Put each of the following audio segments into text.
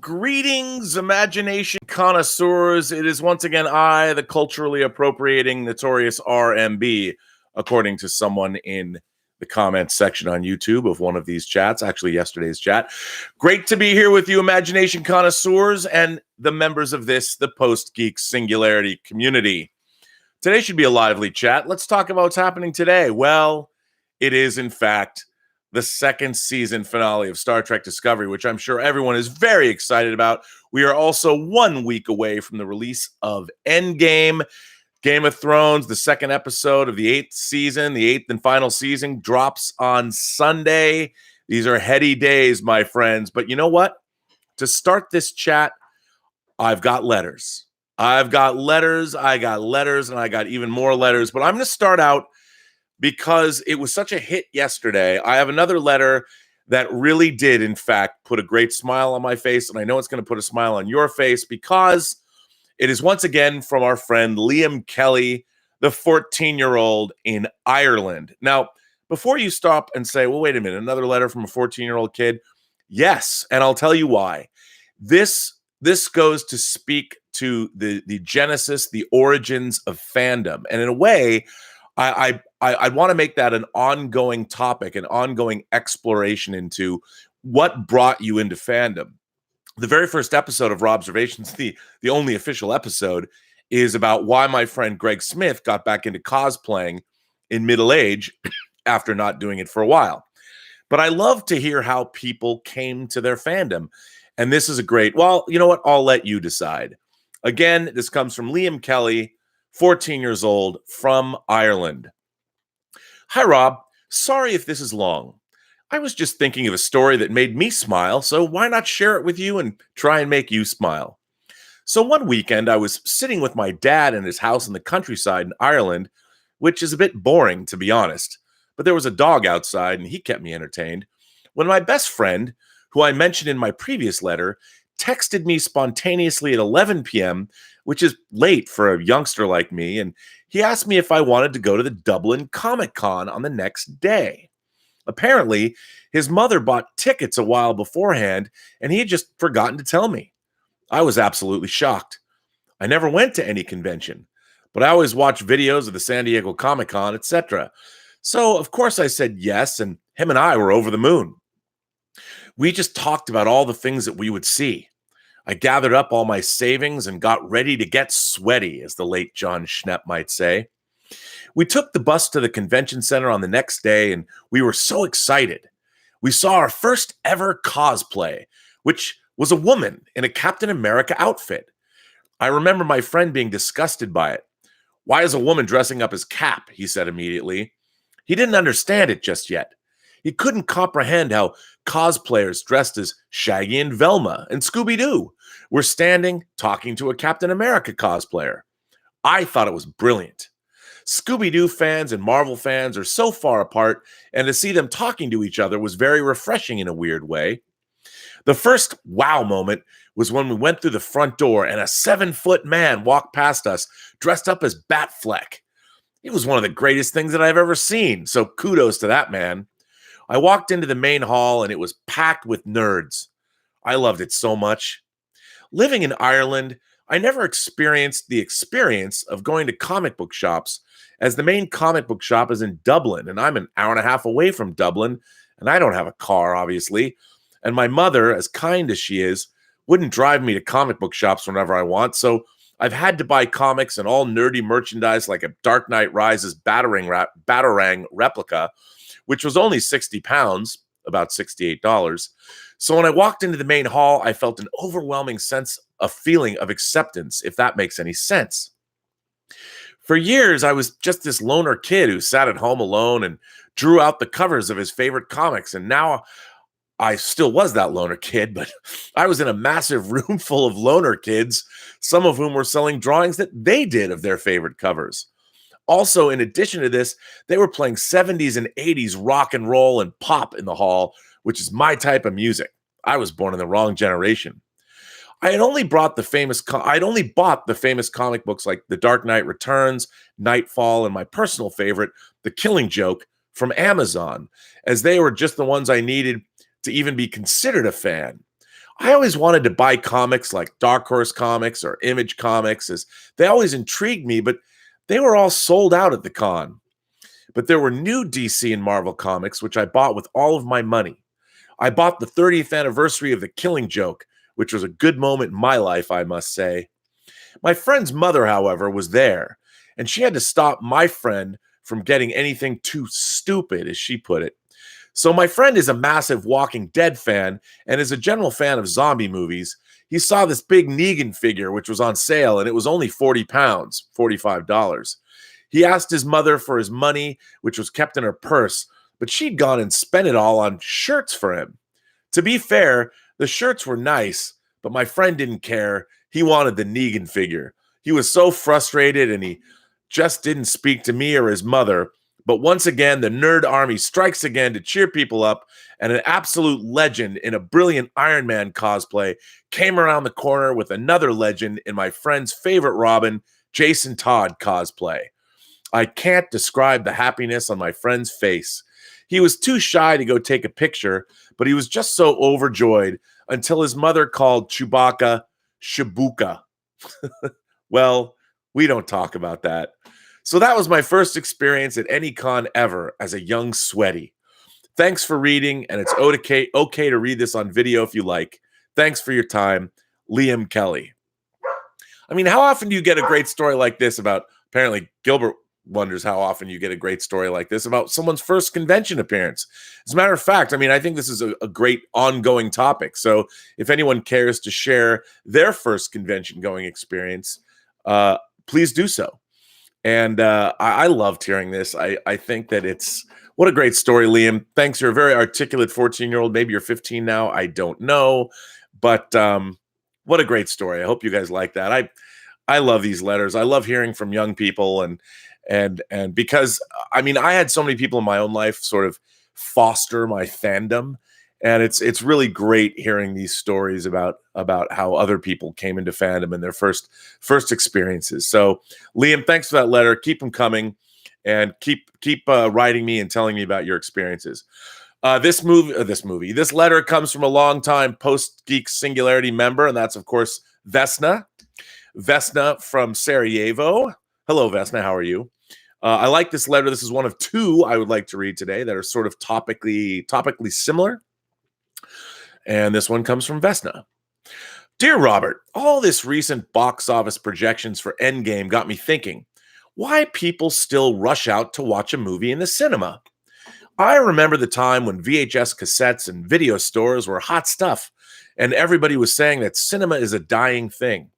Greetings, imagination connoisseurs. It is once again I, the culturally appropriating notorious RMB, according to someone in the comments section on YouTube of one of these chats, actually yesterday's chat. Great to be here with you, imagination connoisseurs, and the members of the Post-Geek Singularity community. Today should be a lively chat. Let's talk about what's happening today. Well, it is, in fact, the second season finale of Star Trek Discovery, which I'm sure everyone is very excited about. We are also 1 week away from the release of Endgame. Game of Thrones, the second episode of the 8th season, the 8th and final season, drops on Sunday. These are heady days, my friends. But you know what? To start this chat, I've got letters. I got letters, and I got even more letters. But I'm going to start out because it was such a hit yesterday. I have another letter that really did, in fact, put a great smile on my face, and I know it's going to put a smile on your face because it is once again from our friend Liam Kelly, the 14-year-old in Ireland. Now, before you stop and say, well, wait a minute, another letter from a 14-year-old kid? Yes, and I'll tell you why. This goes to speak to the genesis, the origins of fandom. And in a way, I want to make that an ongoing topic, an ongoing exploration into what brought you into fandom. The very first episode of Robservations, the only official episode, is about why my friend Greg Smith got back into cosplaying in middle age after not doing it for a while. But I love to hear how people came to their fandom. And this is a great, well, you know what? I'll let you decide. Again, this comes from Liam Kelly, 14 years old, from Ireland. Hi, Rob. Sorry if this is long. I was just thinking of a story that made me smile, so why not share it with you and try and make you smile? So one weekend, I was sitting with my dad in his house in the countryside in Ireland, which is a bit boring, to be honest. But there was a dog outside, and he kept me entertained, when my best friend, who I mentioned in my previous letter, texted me spontaneously at 11 p.m., which is late for a youngster like me, and he asked me if I wanted to go to the Dublin Comic Con on the next day. Apparently, his mother bought tickets a while beforehand, and he had just forgotten to tell me. I was absolutely shocked. I never went to any convention, but I always watch videos of the San Diego Comic Con, etc. So, of course, I said yes, and him and I were over the moon. We just talked about all the things that we would see. I gathered up all my savings and got ready to get sweaty, as the late John Schnepp might say. We took the bus to the convention center on the next day, and we were so excited. We saw our first ever cosplay, which was a woman in a Captain America outfit. I remember my friend being disgusted by it. Why is a woman dressing up as Cap? He said immediately. He didn't understand it just yet. He couldn't comprehend how cosplayers dressed as Shaggy and Velma and Scooby-Doo were standing talking to a Captain America cosplayer. I thought it was brilliant. Scooby-Doo fans and Marvel fans are so far apart, and to see them talking to each other was very refreshing in a weird way. The first wow moment was when we went through the front door and a 7-foot man walked past us dressed up as Batfleck. It was one of the greatest things that I've ever seen, so kudos to that man. I walked into the main hall and it was packed with nerds. I loved it so much. Living in Ireland, I never experienced the experience of going to comic book shops, as the main comic book shop is in Dublin, and I'm an hour and a half away from Dublin, and I don't have a car, obviously. And my mother, as kind as she is, wouldn't drive me to comic book shops whenever I want, so I've had to buy comics and all nerdy merchandise like a Dark Knight Rises Batarang replica, which was only 60 pounds, about $68. So when I walked into the main hall, I felt an overwhelming feeling of acceptance, if that makes any sense. For years, I was just this loner kid who sat at home alone and drew out the covers of his favorite comics. And now I still was that loner kid, but I was in a massive room full of loner kids, some of whom were selling drawings that they did of their favorite covers. Also, in addition to this, they were playing 70s and 80s rock and roll and pop in the hall, which is my type of music. I was born in the wrong generation. I had only bought the famous comic books like The Dark Knight Returns, Nightfall, and my personal favorite, The Killing Joke, from Amazon, as they were just the ones I needed to even be considered a fan. I always wanted to buy comics like Dark Horse Comics or Image Comics, as they always intrigued me, but they were all sold out at the con. But there were new DC and Marvel comics, which I bought with all of my money. I bought the 30th anniversary of The Killing Joke, which was a good moment in my life, I must say. My friend's mother, however, was there, and she had to stop my friend from getting anything too stupid, as she put it. So my friend is a massive Walking Dead fan and is a general fan of zombie movies. He saw this big Negan figure, which was on sale, and it was only 40 pounds, $45. He asked his mother for his money, which was kept in her purse, but she'd gone and spent it all on shirts for him. To be fair, the shirts were nice, but my friend didn't care. He wanted the Negan figure. He was so frustrated, and he just didn't speak to me or his mother. But once again, the nerd army strikes again to cheer people up, and an absolute legend in a brilliant Iron Man cosplay came around the corner with another legend in my friend's favorite Robin, Jason Todd cosplay. I can't describe the happiness on my friend's face. He was too shy to go take a picture, but he was just so overjoyed until his mother called Chewbacca Shibuka. Well, we don't talk about that. So that was my first experience at any con ever as a young sweaty. Thanks for reading, and it's okay to read this on video if you like. Thanks for your time, Liam Kelly. I mean, how often do you get a great story like this about, apparently Gilbert wonders how often you get a great story like this about someone's first convention appearance. As a matter of fact, I mean, I think this is a great ongoing topic. So if anyone cares to share their first convention going experience, please do so. And I loved hearing this. I think that what a great story, Liam. Thanks. You're a very articulate 14-year-old. Maybe you're 15 now. I don't know. But what a great story. I hope you guys like that. I love these letters. I love hearing from young people, and because, I mean, I had so many people in my own life sort of foster my fandom, and it's really great hearing these stories about how other people came into fandom and their first experiences. So, Liam, thanks for that letter. Keep them coming, and keep writing me and telling me about your experiences. This letter comes from a longtime Post-Geek Singularity member, and that's, of course, Vesna. Vesna from Sarajevo. Hello, Vesna. How are you? I like this letter. This is one of two I would like to read today that are sort of topically similar. And this one comes from Vesna. Dear Robert, all this recent box office projections for Endgame got me thinking, why people still rush out to watch a movie in the cinema? I remember the time when VHS cassettes and video stores were hot stuff, and everybody was saying that cinema is a dying thing.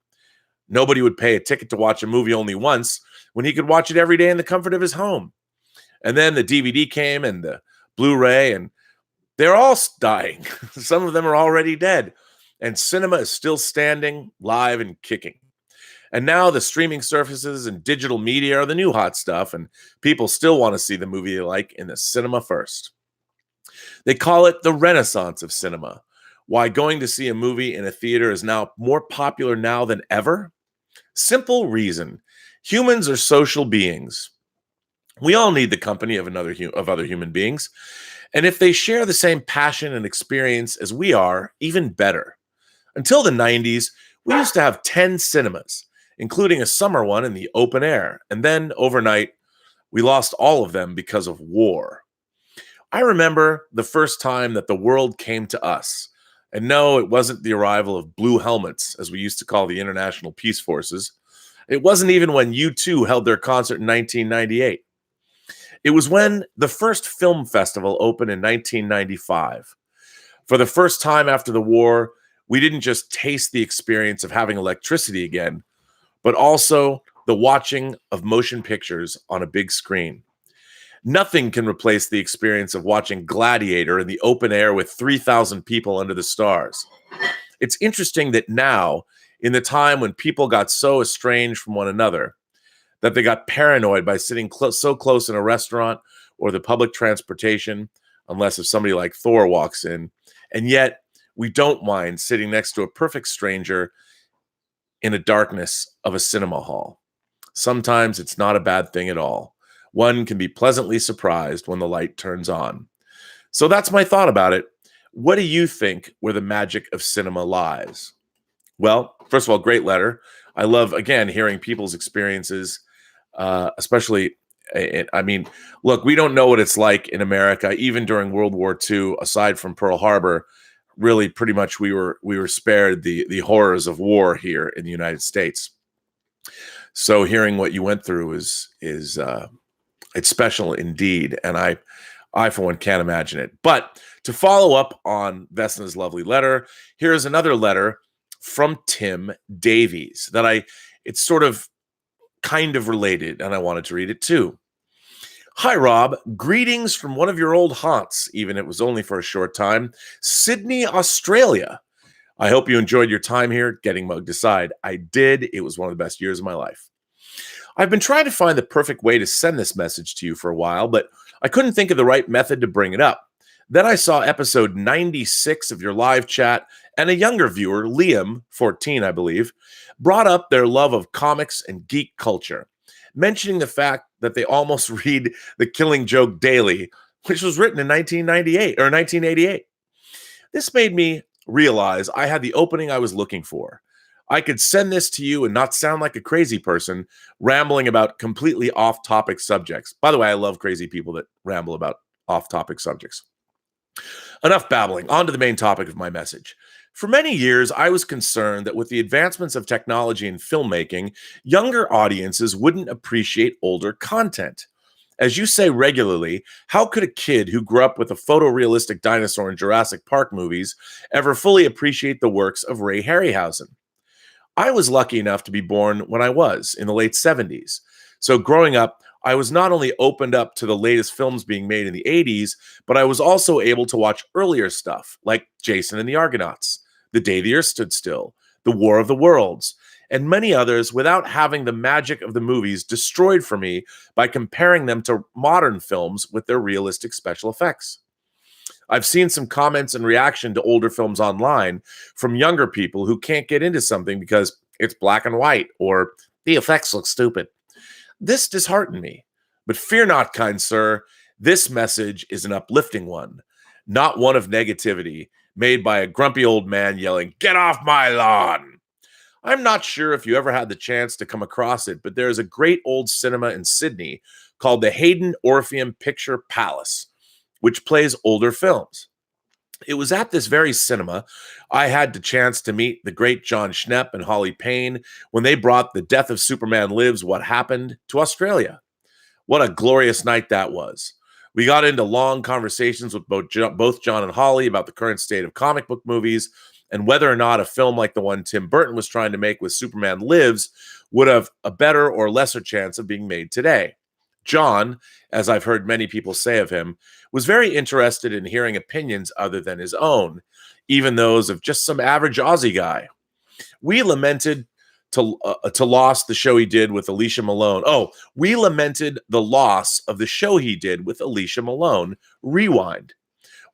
Nobody would pay a ticket to watch a movie only once when he could watch it every day in the comfort of his home. And then the DVD came and the Blu-ray, and they're all dying. Some of them are already dead. And cinema is still standing, live and kicking. And now the streaming services and digital media are the new hot stuff, and people still want to see the movie they like in the cinema first. They call it the Renaissance of cinema. Why going to see a movie in a theater is now more popular now than ever? Simple reason. Humans are social beings. We all need the company of other human beings. And if they share the same passion and experience as we are, even better. Until the 90s, we used to have 10 cinemas, including a summer one in the open air. And then overnight, we lost all of them because of war. I remember the first time that the world came to us. And no, it wasn't the arrival of blue helmets, as we used to call the international peace forces. It wasn't even when U2 held their concert in 1998. It was when the first film festival opened in 1995. For the first time after the war, we didn't just taste the experience of having electricity again, but also the watching of motion pictures on a big screen. Nothing can replace the experience of watching Gladiator in the open air with 3,000 people under the stars. It's interesting that now, in the time when people got so estranged from one another, that they got paranoid by sitting so close in a restaurant or the public transportation, unless if somebody like Thor walks in, and yet we don't mind sitting next to a perfect stranger in the darkness of a cinema hall. Sometimes it's not a bad thing at all. One can be pleasantly surprised when the light turns on. So that's my thought about it. What do you think where the magic of cinema lies? Well, first of all, great letter. I love, again, hearing people's experiences, especially. I mean, look, we don't know what it's like in America, even during World War II. Aside from Pearl Harbor, really, pretty much we were spared the horrors of war here in the United States. So, hearing what you went through is it's special indeed, and I for one can't imagine it. But to follow up on Vesna's lovely letter, here's another letter from Tim Davies it's sort of kind of related, and I wanted to read it too. Hi, Rob. Greetings from one of your old haunts, even it was only for a short time, Sydney, Australia. I hope you enjoyed your time here. Getting mugged aside, I did. It was one of the best years of my life. I've been trying to find the perfect way to send this message to you for a while, but I couldn't think of the right method to bring it up. Then I saw episode 96 of your live chat, and a younger viewer, Liam, 14, I believe, brought up their love of comics and geek culture, mentioning the fact that they almost read The Killing Joke daily, which was written in 1988. This made me realize I had the opening I was looking for. I could send this to you and not sound like a crazy person rambling about completely off-topic subjects. By the way, I love crazy people that ramble about off-topic subjects. Enough babbling. On to the main topic of my message. For many years, I was concerned that with the advancements of technology and filmmaking, younger audiences wouldn't appreciate older content. As you say regularly, how could a kid who grew up with a photorealistic dinosaur in Jurassic Park movies ever fully appreciate the works of Ray Harryhausen? I was lucky enough to be born when I was, in the late 70s. So growing up, I was not only opened up to the latest films being made in the 80s, but I was also able to watch earlier stuff like Jason and the Argonauts, The Day the Earth Stood Still, The War of the Worlds, and many others without having the magic of the movies destroyed for me by comparing them to modern films with their realistic special effects. I've seen some comments in reaction to older films online from younger people who can't get into something because it's black and white or the effects look stupid. This disheartened me. But fear not, kind sir, this message is an uplifting one, not one of negativity made by a grumpy old man yelling, "Get off my lawn!" I'm not sure if you ever had the chance to come across it, but there is a great old cinema in Sydney called the Hayden Orpheum Picture Palace, which plays older films. It was at this very cinema I had the chance to meet the great John Schnepp and Holly Payne when they brought The Death of Superman Lives, What Happened to Australia. What a glorious night that was. We got into long conversations with both John and Holly about the current state of comic book movies and whether or not a film like the one Tim Burton was trying to make with Superman Lives would have a better or lesser chance of being made today. John, as I've heard many people say of him, was very interested in hearing opinions other than his own, even those of just some average Aussie guy. We lamented to loss the show he did with Alicia Malone. We lamented the loss of the show he did with Alicia Malone, Rewind.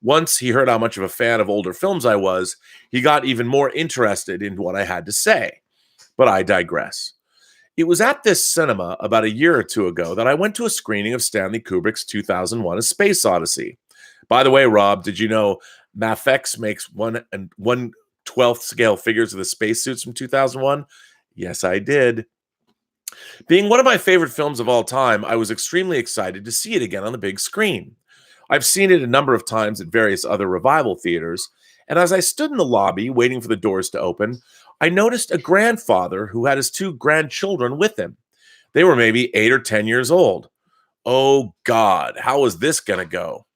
Once he heard how much of a fan of older films I was, he got even more interested in what I had to say. But I digress. It was at this cinema about a year or two ago that I went to a screening of Stanley Kubrick's 2001: A Space Odyssey. By the way, Rob, did you know Mafex makes 1/12 scale figures of the spacesuits from 2001? Yes, I did. Being one of my favorite films of all time, I was extremely excited to see it again on the big screen. I've seen it a number of times at various other revival theaters, and as I stood in the lobby waiting for the doors to open, I noticed a grandfather who had his two grandchildren with him. They were maybe 8 or 10 years old. Oh God, how was this going to go?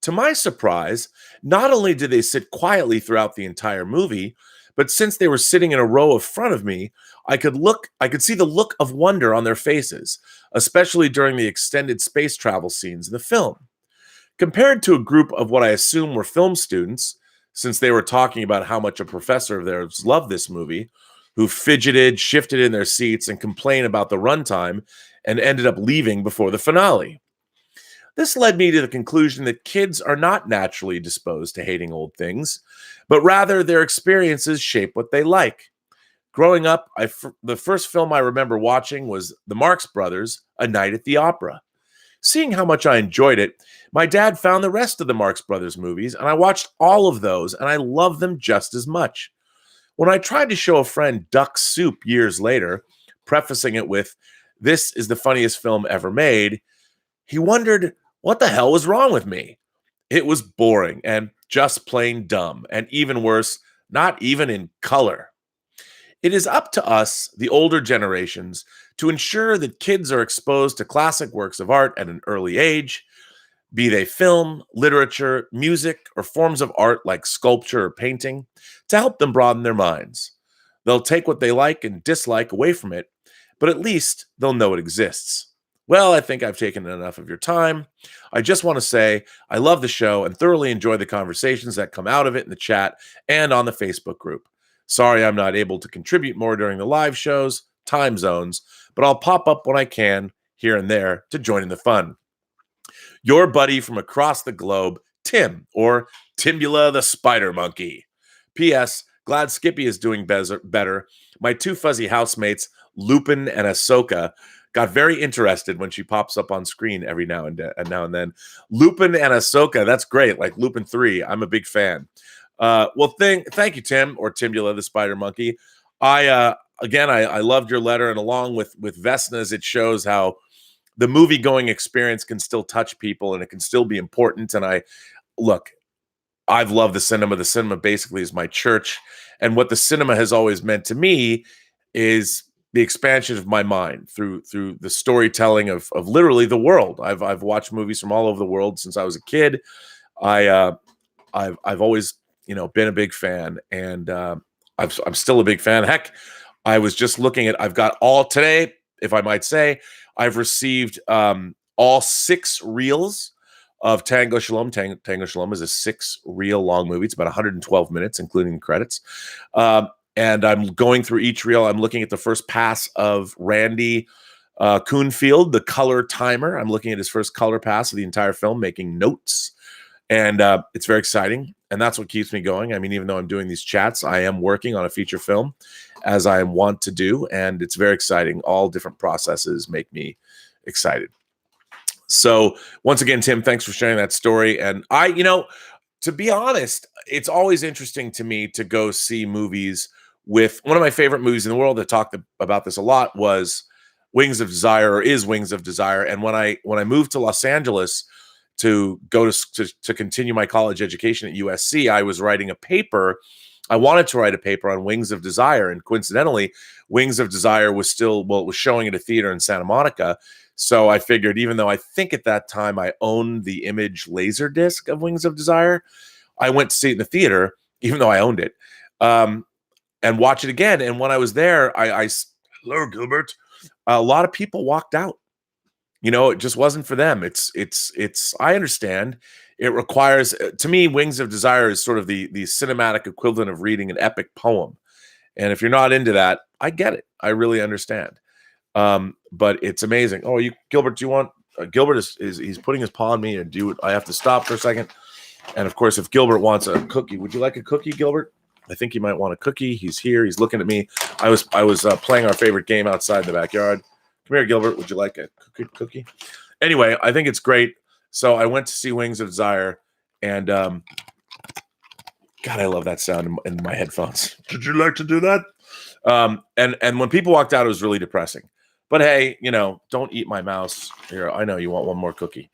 To my surprise, not only did they sit quietly throughout the entire movie, but since they were sitting in a row in front of me, I could see the look of wonder on their faces, especially during the extended space travel scenes in the film. Compared to a group of what I assume were film students, since they were talking about how much a professor of theirs loved this movie, who fidgeted, shifted in their seats, and complained about the runtime, and ended up leaving before the finale. This led me to the conclusion that kids are not naturally disposed to hating old things, but rather their experiences shape what they like. Growing up, the first film I remember watching was the Marx Brothers' A Night at the Opera. Seeing how much I enjoyed it, my dad found the rest of the Marx Brothers movies, and I watched all of those, and I love them just as much. When I tried to show a friend Duck Soup years later, prefacing it with, "This is the funniest film ever made," he wondered what the hell was wrong with me. It was boring and just plain dumb, and even worse, not even in color. It is up to us, the older generations, to ensure that kids are exposed to classic works of art at an early age, be they film, literature, music, or forms of art like sculpture or painting, to help them broaden their minds. They'll take what they like and dislike away from it, but at least they'll know it exists. Well, I think I've taken enough of your time. I just want to say I love the show and thoroughly enjoy the conversations that come out of it in the chat and on the Facebook group. Sorry I'm not able to contribute more during the live shows, time zones, but I'll pop up when I can here and there to join in the fun. Your buddy from across the globe, Tim, or Timbula the Spider Monkey. P.S. Glad Skippy is doing better. My two fuzzy housemates, Lupin and Ahsoka, got very interested when she pops up on screen every now and then. Lupin and Ahsoka, that's great. Like Lupin 3, I'm a big fan. Thank you, Tim, or Timbula the Spider Monkey. I loved your letter, and along with Vesna's, it shows how the movie-going experience can still touch people and it can still be important. And I've loved the cinema. The cinema basically is my church. And what the cinema has always meant to me is the expansion of my mind through the storytelling of literally the world. I've watched movies from all over the world since I was a kid. I've always, been a big fan, and I'm still a big fan. Heck, I was just looking at, I've got all today, if I might say, I've received all 6 reels of Tango Shalom. Tango Shalom is a 6-reel long movie. It's about 112 minutes, including the credits. And I'm going through each reel. I'm looking at the first pass of Randy Kuhnfield, the color timer. I'm looking at his first color pass of the entire film, making notes. And it's very exciting. And that's what keeps me going. I mean, even though I'm doing these chats, I am working on a feature film, as I want to do. And it's very exciting. All different processes make me excited. So once again, Tim, thanks for sharing that story. And to be honest, it's always interesting to me to go see movies with one of my favorite movies in the world that talked about this a lot was Wings of Desire, or is Wings of Desire. And when I moved to Los Angeles to go to continue my college education at USC, I was writing a paper. I wanted to write a paper on Wings of Desire. And coincidentally, Wings of Desire was it was showing at a theater in Santa Monica. So I figured, even though I think at that time I owned the Image Laserdisc of Wings of Desire, I went to see it in the theater, even though I owned it, and watch it again. And when I was there, hello, Gilbert. A lot of people walked out. It just wasn't for them. I understand. It requires, to me, Wings of Desire is sort of the cinematic equivalent of reading an epic poem. And if you're not into that, I get it. I really understand. But it's amazing. Oh, Gilbert, do you want, Gilbert he's putting his paw on me, and I have to stop for a second. And of course, if Gilbert wants a cookie, would you like a cookie, Gilbert? I think he might want a cookie. He's here. He's looking at me. I was playing our favorite game outside in the backyard. Come here, Gilbert. Would you like a cookie? Anyway, I think it's great. So I went to see Wings of Desire, and God, I love that sound in my headphones. Did you like to do that? And when people walked out, it was really depressing. But hey, don't eat my mouse. Here, I know you want one more cookie.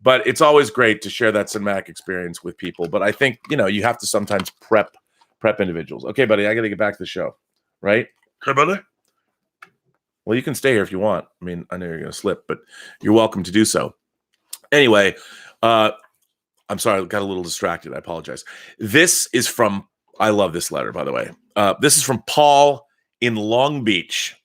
But it's always great to share that cinematic experience with people. But I think, you have to sometimes prep individuals. Okay, buddy, I got to get back to the show, right? Okay, buddy. Well, you can stay here if you want. I mean, I know you're going to slip, but you're welcome to do so. Anyway, I'm sorry, I got a little distracted. I apologize. I love this letter, by the way. This is from Paul in Long Beach,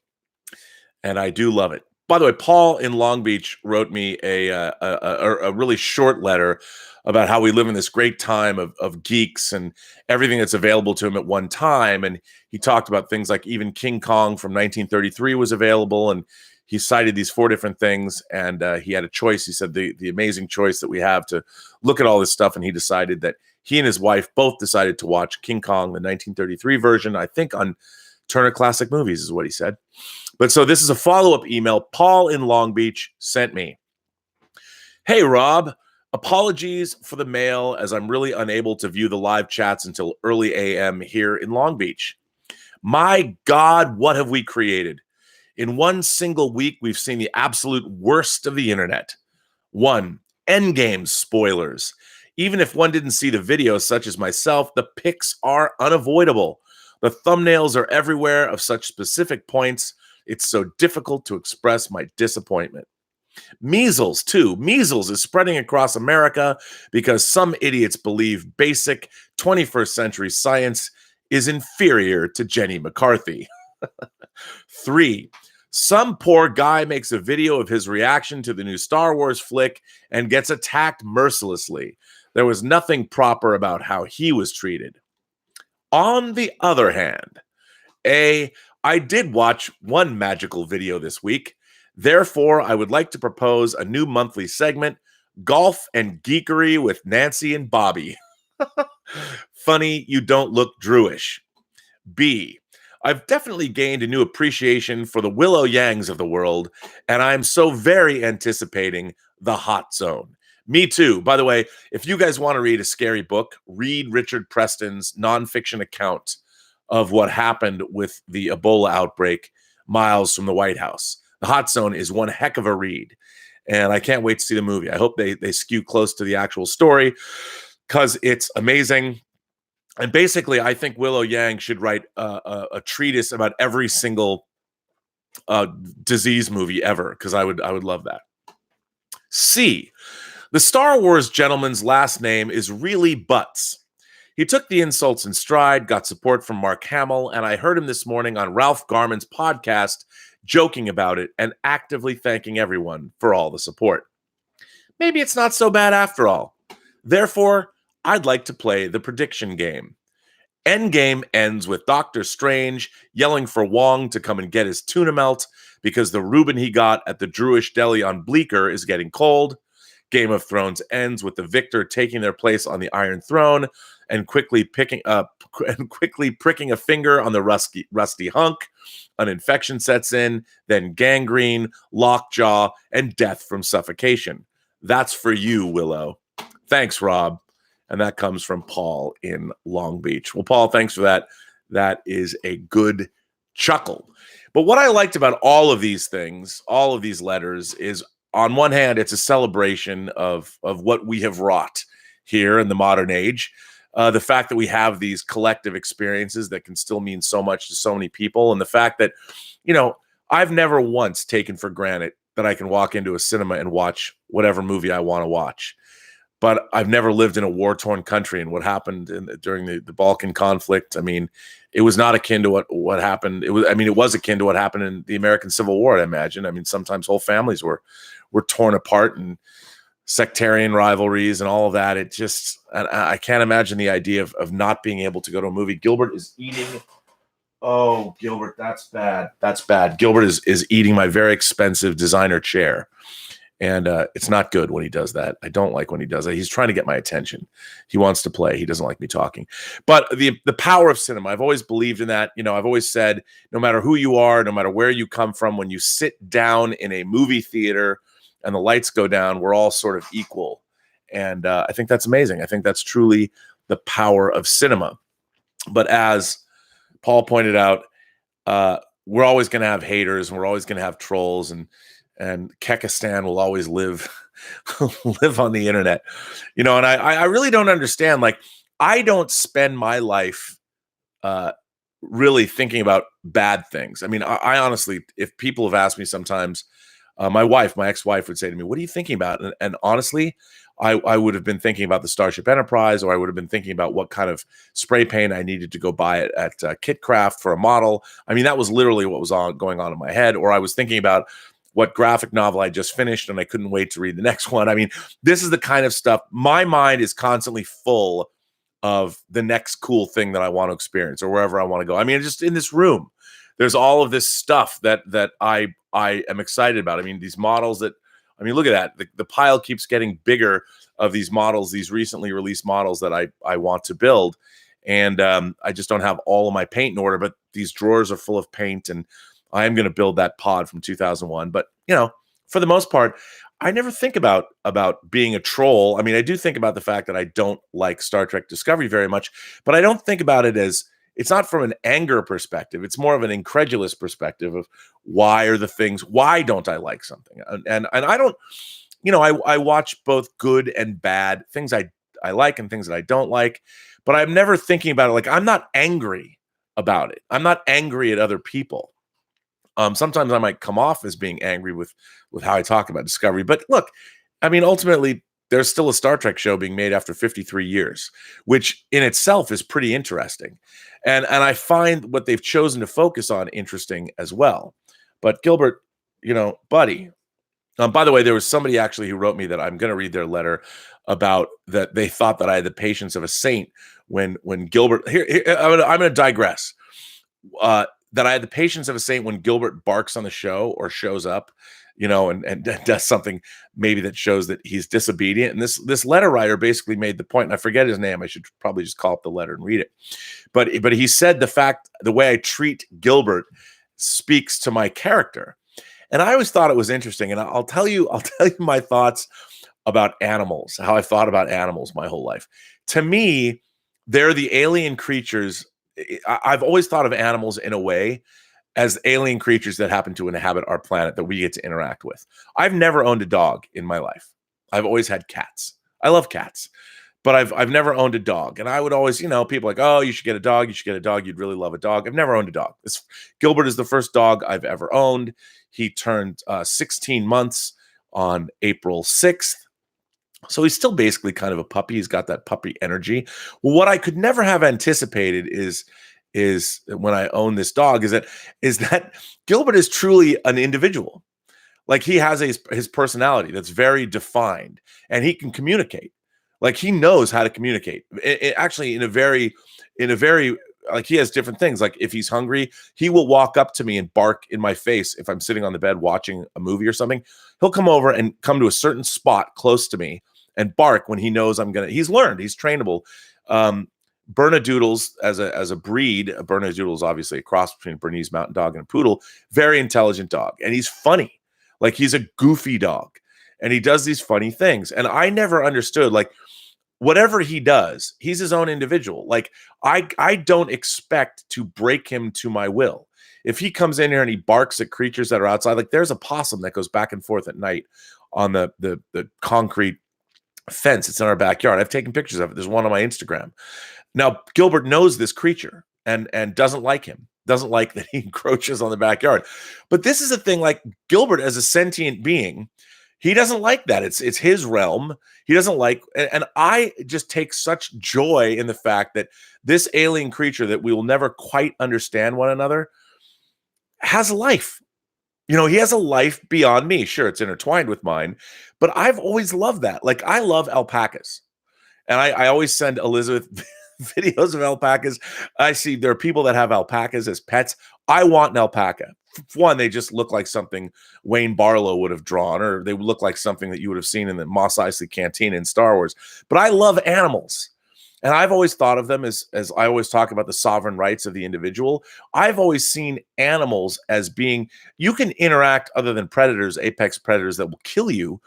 and I do love it. By the way, Paul in Long Beach wrote me a really short letter about how we live in this great time of geeks and everything that's available to him at one time. And he talked about things like even King Kong from 1933 was available. And he cited these 4 different things. And he had a choice. He said the amazing choice that we have to look at all this stuff. And he decided that he and his wife both decided to watch King Kong, the 1933 version, I think on Turner Classic Movies is what he said. But so this is a follow-up email Paul in Long Beach sent me. Hey, Rob. Apologies for the mail as I'm really unable to view the live chats until early AM here in Long Beach. My God, what have we created? In one single week, we've seen the absolute worst of the internet. One, Endgame spoilers. Even if one didn't see the video, such as myself, the pics are unavoidable. The thumbnails are everywhere of such specific points. It's so difficult to express my disappointment. Measles, too. Measles is spreading across America because some idiots believe basic 21st century science is inferior to Jenny McCarthy. 3. Some poor guy makes a video of his reaction to the new Star Wars flick and gets attacked mercilessly. There was nothing proper about how he was treated. On the other hand, I did watch one magical video this week. Therefore, I would like to propose a new monthly segment, Golf and Geekery with Nancy and Bobby. Funny, you don't look Drewish. B, I've definitely gained a new appreciation for the Willow Yangs of the world, and I'm so very anticipating the Hot Zone. Me too. By the way, if you guys want to read a scary book, read Richard Preston's nonfiction account of what happened with the Ebola outbreak miles from the White House. The Hot Zone is one heck of a read, and I can't wait to see the movie. I hope they skew close to the actual story because it's amazing. And basically, I think Willow Yang should write a treatise about every single disease movie ever, because I would love that. C, the Star Wars gentleman's last name is really Butts. He took the insults in stride, got support from Mark Hamill, and I heard him this morning on Ralph Garman's podcast joking about it and actively thanking everyone for all the support. Maybe it's not so bad after all. Therefore, I'd like to play the prediction game. Endgame ends with Doctor Strange yelling for Wong to come and get his tuna melt because the Reuben he got at the Druish Deli on Bleecker is getting cold. Game of Thrones ends with the victor taking their place on the Iron Throne and quickly pricking a finger on the rusty hunk. An infection sets in, then gangrene, lockjaw, and death from suffocation. That's for you, Willow. Thanks, Rob. And that comes from Paul in Long Beach. Well, Paul, thanks for that. That is a good chuckle. But what I liked about all of these things, all of these letters, is on one hand, it's a celebration of what we have wrought here in the modern age. The fact that we have these collective experiences that can still mean so much to so many people. And the fact that, I've never once taken for granted that I can walk into a cinema and watch whatever movie I want to watch. But I've never lived in a war-torn country, and what happened during the Balkan conflict, I mean, it was not akin to what happened. It was akin to what happened in the American Civil War, I imagine. I mean, sometimes whole families were torn apart, and sectarian rivalries and all of that. It just, I can't imagine the idea of not being able to go to a movie. Gilbert is eating. Oh, Gilbert, that's bad. That's bad. Gilbert is eating my very expensive designer chair. And it's not good when he does that. I don't like when he does that. He's trying to get my attention. He wants to play. He doesn't like me talking. But the power of cinema, I've always believed in that. I've always said, no matter who you are, no matter where you come from, when you sit down in a movie theater and the lights go down, we're all sort of equal. And I think that's amazing. I think that's truly the power of cinema. But as Paul pointed out, we're always going to have haters, and we're always going to have trolls, and Kekistan will always live on the internet, and I really don't understand. Like, I don't spend my life really thinking about bad things. I mean, I honestly, if people have asked me sometimes, my ex-wife would say to me, "What are you thinking about?" And honestly, I would have been thinking about the Starship Enterprise, or I would have been thinking about what kind of spray paint I needed to go buy at Kitcraft for a model. I mean, that was literally what was going on in my head. Or I was thinking about what graphic novel I just finished, and I couldn't wait to read the next one. I mean, this is the kind of stuff. My mind is constantly full of the next cool thing that I want to experience, or wherever I want to go. I mean, just in this room, there's all of this stuff that I am excited about. I mean, these models look at that. The pile keeps getting bigger of these models, these recently released models that I want to build. And I just don't have all of my paint in order, but these drawers are full of paint, and I am going to build that pod from 2001. But, for the most part, I never think about being a troll. I mean, I do think about the fact that I don't like Star Trek Discovery very much, but I don't think about it as, it's not from an anger perspective. It's more of an incredulous perspective of why don't I like something? And I don't, I watch both good and bad things I like and things that I don't like, but I'm never thinking about it. Like, I'm not angry about it. I'm not angry at other people. Sometimes I might come off as being angry with how I talk about Discovery. But look, I mean, ultimately, there's still a Star Trek show being made after 53 years, which in itself is pretty interesting. And I find what they've chosen to focus on interesting as well. But Gilbert, buddy. By the way, there was somebody actually who wrote me that I'm going to read their letter about that they thought that I had the patience of a saint when Gilbert. Here I'm going to digress. That I had the patience of a saint when Gilbert barks on the show or shows up, and does something maybe that shows that he's disobedient. And this letter writer basically made the point, and I forget his name. I should probably just call up the letter and read it. But he said the way I treat Gilbert speaks to my character. And I always thought it was interesting. And I'll tell you my thoughts about animals, how I thought about animals my whole life. To me, they're the alien creatures. I've always thought of animals in a way as alien creatures that happen to inhabit our planet that we get to interact with. I've never owned a dog in my life. I've always had cats. I love cats, but I've never owned a dog. And I would always, people like, oh, you should get a dog. You should get a dog. You'd really love a dog. I've never owned a dog. Gilbert is the first dog I've ever owned. He turned 16 months on April 6th. So he's still basically kind of a puppy. He's got that puppy energy. Well, what I could never have anticipated is when I own this dog is that Gilbert is truly an individual. Like, he has his personality that's very defined, and he can communicate. Like, he knows how to communicate. Actually, in a very like, he has different things. Like, if he's hungry, he will walk up to me and bark in my face. If I'm sitting on the bed watching a movie or something, he'll come over and come to a certain spot close to me and bark when he knows he's learned, he's trainable. Bernedoodles as a breed, a Bernedoodle is obviously a cross between a Bernese Mountain Dog and a poodle. Very intelligent dog, and he's funny. Like, he's a goofy dog, and he does these funny things. And I never understood, like, whatever he does, he's his own individual. Like, I don't expect to break him to my will. If he comes in here and he barks at creatures that are outside, like, there's a possum that goes back and forth at night on the concrete fence. It's in our backyard. I've taken pictures of it. There's one on my Instagram. Now, Gilbert knows this creature and doesn't like him, doesn't like that he encroaches on the backyard. But this is a thing, like, Gilbert as a sentient being, he doesn't like that. It's his realm. He doesn't like, and I just take such joy in the fact that this alien creature that we will never quite understand one another has a life. He has a life beyond me. Sure, it's intertwined with mine, but I've always loved that. Like, I love alpacas. And I always send Elizabeth videos of alpacas. I see there are people that have alpacas as pets. I want an alpaca. One, they just look like something Wayne Barlow would have drawn, or they look like something that you would have seen in the Mos Eisley Cantina in Star Wars. But I love animals. And I've always thought of them as I always talk about the sovereign rights of the individual. I've always seen animals as being, you can interact other than predators, apex predators that will kill you.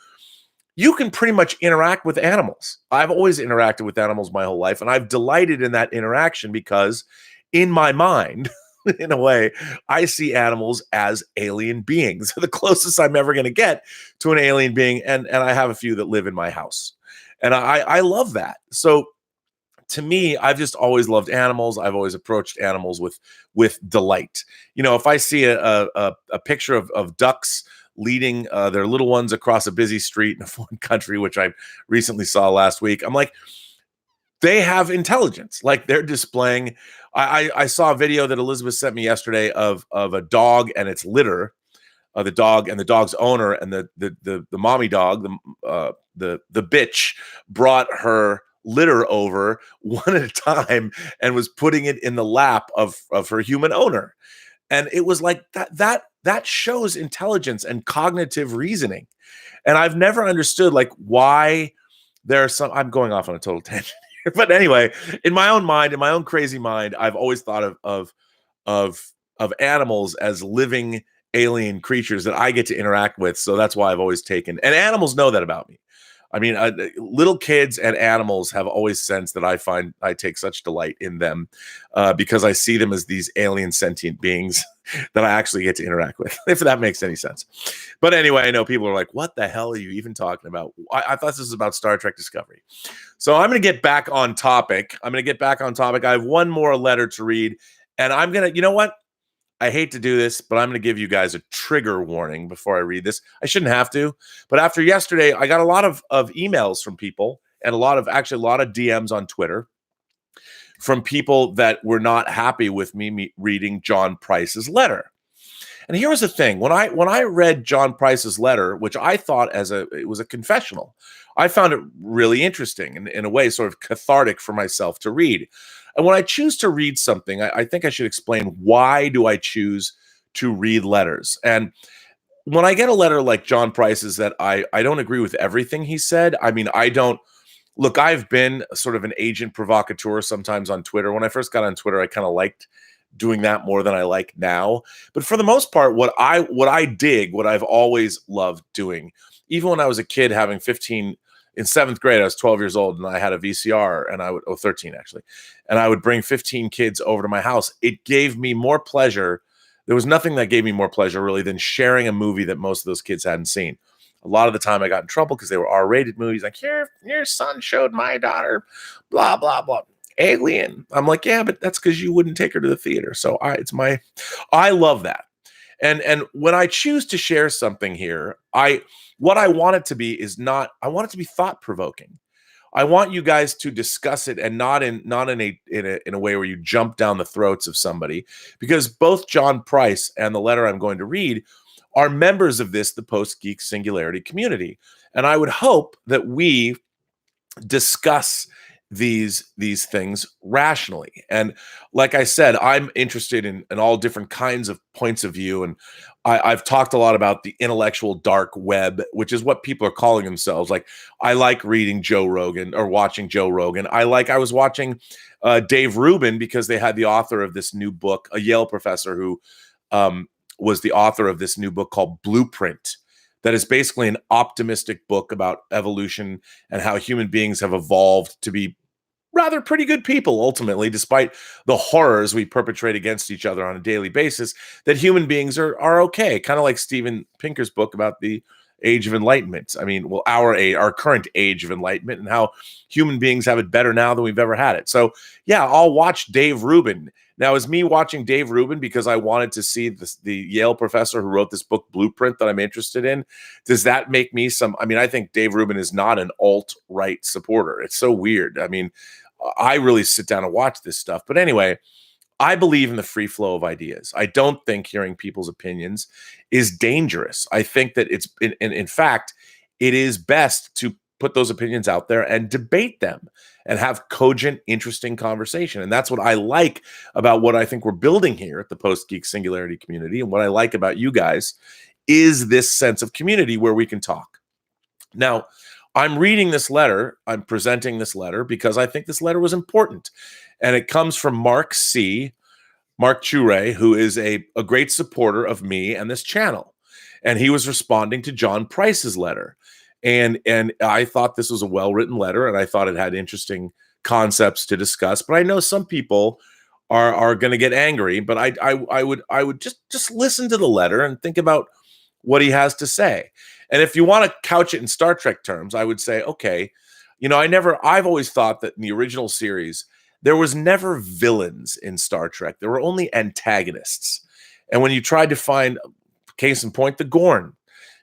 You can pretty much interact with animals. I've always interacted with animals my whole life, and I've delighted in that interaction because in my mind, in a way, I see animals as alien beings, the closest I'm ever going to get to an alien being. And I have a few that live in my house. And I love that. So to me, I've just always loved animals. I've always approached animals with delight. If I see a picture of ducks leading their little ones across a busy street in a foreign country, which I recently saw last week, I'm like, they have intelligence. Like, they're displaying. I saw a video that Elizabeth sent me yesterday of a dog and its litter, the dog and the dog's owner, and the mommy dog, the bitch, brought her litter over one at a time and was putting it in the lap of her human owner. And it was like that shows intelligence and cognitive reasoning. And I've never understood, like, why there are some, I'm going off on a total tangent here, but anyway, in my own mind, in my own crazy mind, I've always thought of animals as living alien creatures that I get to interact with. So that's why I've always taken, and animals know that about me. I mean, little kids and animals have always sensed that I take such delight in them because I see them as these alien sentient beings that I actually get to interact with, if that makes any sense. But anyway, I know people are like, what the hell are you even talking about? I thought this was about Star Trek Discovery. So I'm going to get back on topic. I have one more letter to read, and I'm going to, you know what? I hate to do this, but I'm going to give you guys a trigger warning before I read this. I shouldn't have to, but after yesterday, I got a lot of emails from people and a lot of DMs on Twitter from people that were not happy with me reading John Price's letter. And here was the thing: when I read John Price's letter, which I thought it was a confessional, I found it really interesting and in a way sort of cathartic for myself to read. And when I choose to read something, I think I should explain why do I choose to read letters. And when I get a letter like John Price's that I don't agree with everything he said. I mean, look, I've been sort of an agent provocateur sometimes on Twitter. When I first got on Twitter, I kind of liked doing that more than I like now. But for the most part, what I've always loved doing, even when I was a kid having 15 in 7th grade, I was 12 years old and I had a VCR and 13 actually. And I would bring 15 kids over to my house. It gave me more pleasure. There was nothing that gave me more pleasure really than sharing a movie that most of those kids hadn't seen. A lot of the time I got in trouble because they were R-rated movies. Like, your son showed my daughter, blah, blah, blah. Alien. I'm like, yeah, but that's because you wouldn't take her to the theater. So I love that. And when I choose to share something here, what I want it to be I want it to be thought provoking. I want you guys to discuss it and not in a way where you jump down the throats of somebody, because both John Price and the letter I'm going to read are members of the Post-Geek Singularity community. And I would hope that we discuss these things rationally. And like I said, I'm interested in all different kinds of points of view. And I've talked a lot about the intellectual dark web, which is what people are calling themselves. Like, I like reading Joe Rogan or watching Joe Rogan. I was watching Dave Rubin because they had the author of this new book, a Yale professor who was the author of this new book called Blueprint. That is basically an optimistic book about evolution and how human beings have evolved to be rather pretty good people, ultimately, despite the horrors we perpetrate against each other on a daily basis, that human beings are okay. Kind of like Steven Pinker's book about the age of enlightenment. I mean, well, our current age of enlightenment and how human beings have it better now than we've ever had it. So yeah, I'll watch Dave Rubin. Now, is me watching Dave Rubin because I wanted to see the Yale professor who wrote this book, Blueprint, that I'm interested in? Does that make me I think Dave Rubin is not an alt-right supporter. It's so weird. I mean, I really sit down and watch this stuff. But anyway, I believe in the free flow of ideas. I don't think hearing people's opinions is dangerous. I think that in fact, it is best to put those opinions out there and debate them and have cogent, interesting conversation. And that's what I like about what I think we're building here at the Post-Geek Singularity community. And what I like about you guys is this sense of community where we can talk. Now, I'm reading this letter. I'm presenting this letter because I think this letter was important. And it comes from Mark Chure, who is a great supporter of me and this channel. And he was responding to John Price's letter. And I thought this was a well-written letter, and I thought it had interesting concepts to discuss. But I know some people are going to get angry, but I would just listen to the letter and think about what he has to say. And if you want to couch it in Star Trek terms, I would say, okay, I've always thought that in the original series, there was never villains in Star Trek. There were only antagonists. And when you tried to find, case in point, the Gorn,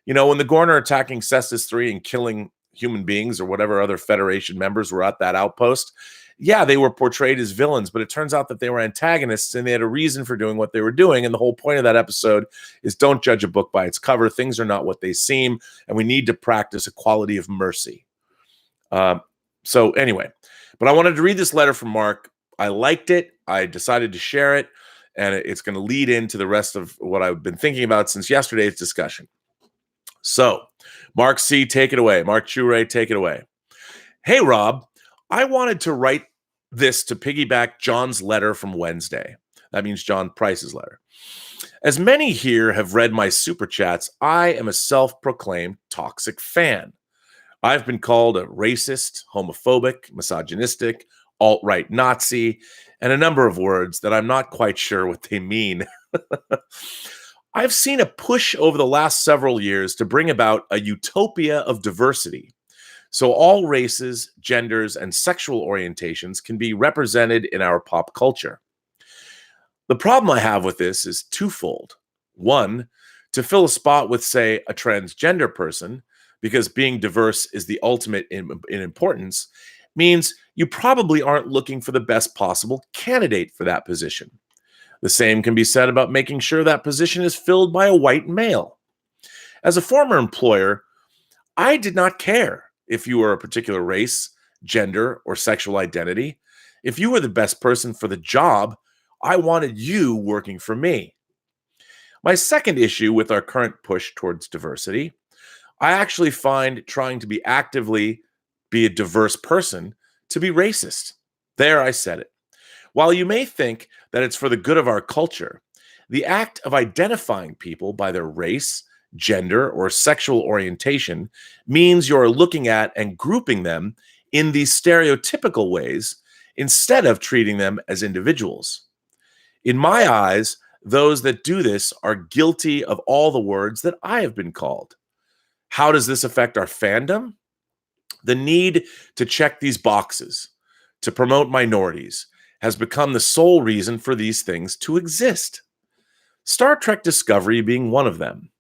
when the Gorn are attacking Cestus 3 and killing human beings or whatever other Federation members were at that outpost, yeah, they were portrayed as villains, but it turns out that they were antagonists and they had a reason for doing what they were doing. And the whole point of that episode is don't judge a book by its cover. Things are not what they seem, and we need to practice a quality of mercy. So anyway, but I wanted to read this letter from Mark. I liked it. I decided to share it, and it's going to lead into the rest of what I've been thinking about since yesterday's discussion. So, Mark C., take it away. Mark Chure, take it away. Hey, Rob, I wanted to write this to piggyback John's letter from Wednesday. That means John Price's letter. As many here have read my super chats, I am a self-proclaimed toxic fan. I've been called a racist, homophobic, misogynistic, alt-right Nazi, and a number of words that I'm not quite sure what they mean. I've seen a push over the last several years to bring about a utopia of diversity. So all races, genders, and sexual orientations can be represented in our pop culture. The problem I have with this is twofold. One, to fill a spot with, say, a transgender person, because being diverse is the ultimate in importance, means you probably aren't looking for the best possible candidate for that position. The same can be said about making sure that position is filled by a white male. As a former employer, I did not care if you were a particular race, gender, or sexual identity. If you were the best person for the job, I wanted you working for me. My second issue with our current push towards diversity, I actually find trying to actively be a diverse person to be racist. There, I said it. While you may think that it's for the good of our culture, the act of identifying people by their race, gender, or sexual orientation means you're looking at and grouping them in these stereotypical ways instead of treating them as individuals. In my eyes, those that do this are guilty of all the words that I have been called. How does this affect our fandom? The need to check these boxes, to promote minorities, has become the sole reason for these things to exist. Star Trek Discovery being one of them.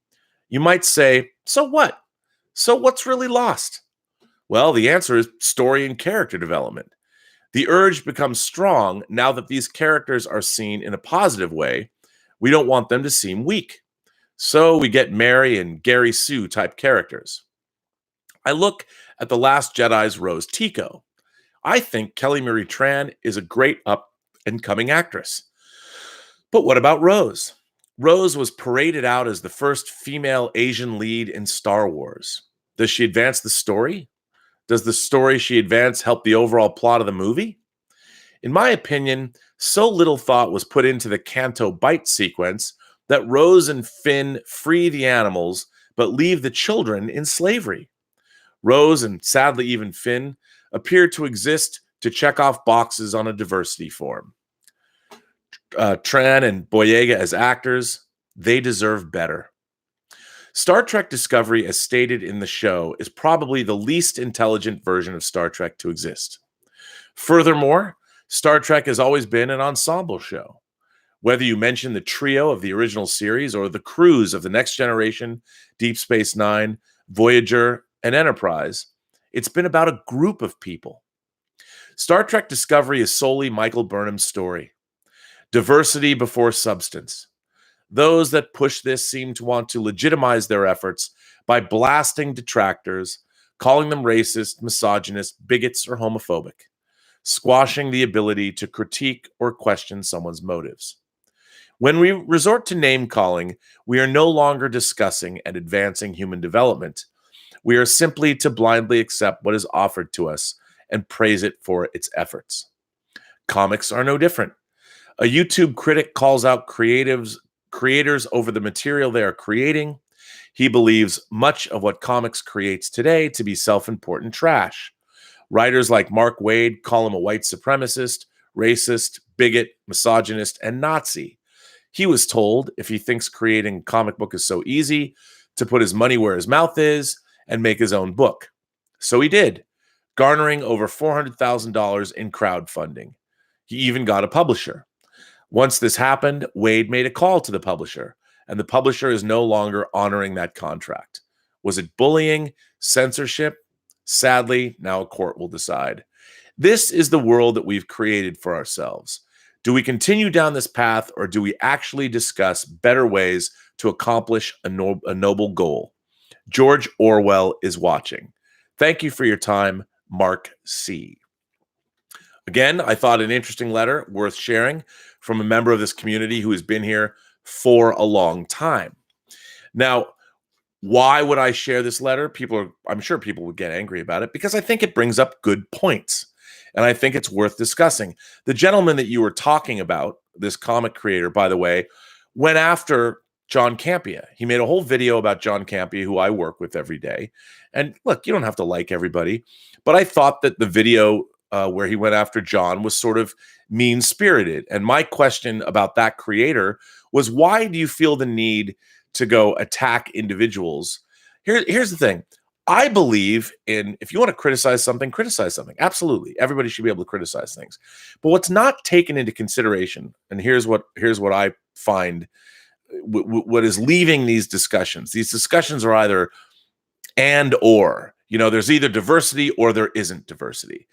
You might say, so what? So what's really lost? Well, the answer is story and character development. The urge becomes strong now that these characters are seen in a positive way. We don't want them to seem weak. So we get Mary and Gary Sue type characters. I look at The Last Jedi's Rose Tico. I think Kelly Marie Tran is a great up-and-coming actress. But what about Rose? Rose was paraded out as the first female Asian lead in Star Wars. Does she advance the story? Does the story she advanced help the overall plot of the movie? In my opinion, so little thought was put into the Canto Bight sequence that Rose and Finn free the animals but leave the children in slavery. Rose, and sadly even Finn, appear to exist to check off boxes on a diversity form. Tran and Boyega as actors, they deserve better. Star Trek Discovery, as stated in the show, is probably the least intelligent version of Star Trek to exist. Furthermore, Star Trek has always been an ensemble show. Whether you mention the trio of the original series or the crews of the Next Generation, Deep Space Nine, Voyager, and Enterprise, it's been about a group of people. Star Trek Discovery is solely Michael Burnham's story. Diversity before substance. Those that push this seem to want to legitimize their efforts by blasting detractors, calling them racist, misogynist, bigots, or homophobic, squashing the ability to critique or question someone's motives. When we resort to name-calling, we are no longer discussing and advancing human development. We are simply to blindly accept what is offered to us and praise it for its efforts. Comics are no different. A YouTube critic calls out creators over the material they are creating. He believes much of what comics creates today to be self-important trash. Writers like Mark Waid call him a white supremacist, racist, bigot, misogynist, and Nazi. He was told if he thinks creating a comic book is so easy, to put his money where his mouth is and make his own book. So he did, garnering over $400,000 in crowdfunding. He even got a publisher. Once this happened, Wade made a call to the publisher, and the publisher is no longer honoring that contract. Was it bullying, censorship? Sadly, now a court will decide. This is the world that we've created for ourselves. Do we continue down this path, or do we actually discuss better ways to accomplish a noble goal? George Orwell is watching. Thank you for your time, Mark C. Again, I thought an interesting letter worth sharing from a member of this community who has been here for a long time. Now, why would I share this letter? I'm sure people would get angry about it because I think it brings up good points, and I think it's worth discussing. The gentleman that you were talking about, this comic creator, by the way, went after John Campea. He made a whole video about John Campea, who I work with every day. And look, you don't have to like everybody, but I thought that the video where he went after John was sort of mean-spirited. And my question about that creator was, why do you feel the need to go attack individuals? Here's the thing. I believe in, if you want to criticize something, criticize something. Absolutely. Everybody should be able to criticize things. But what's not taken into consideration, and here's what I find what is leaving these discussions. These discussions are either and or, there's either diversity or there isn't diversity.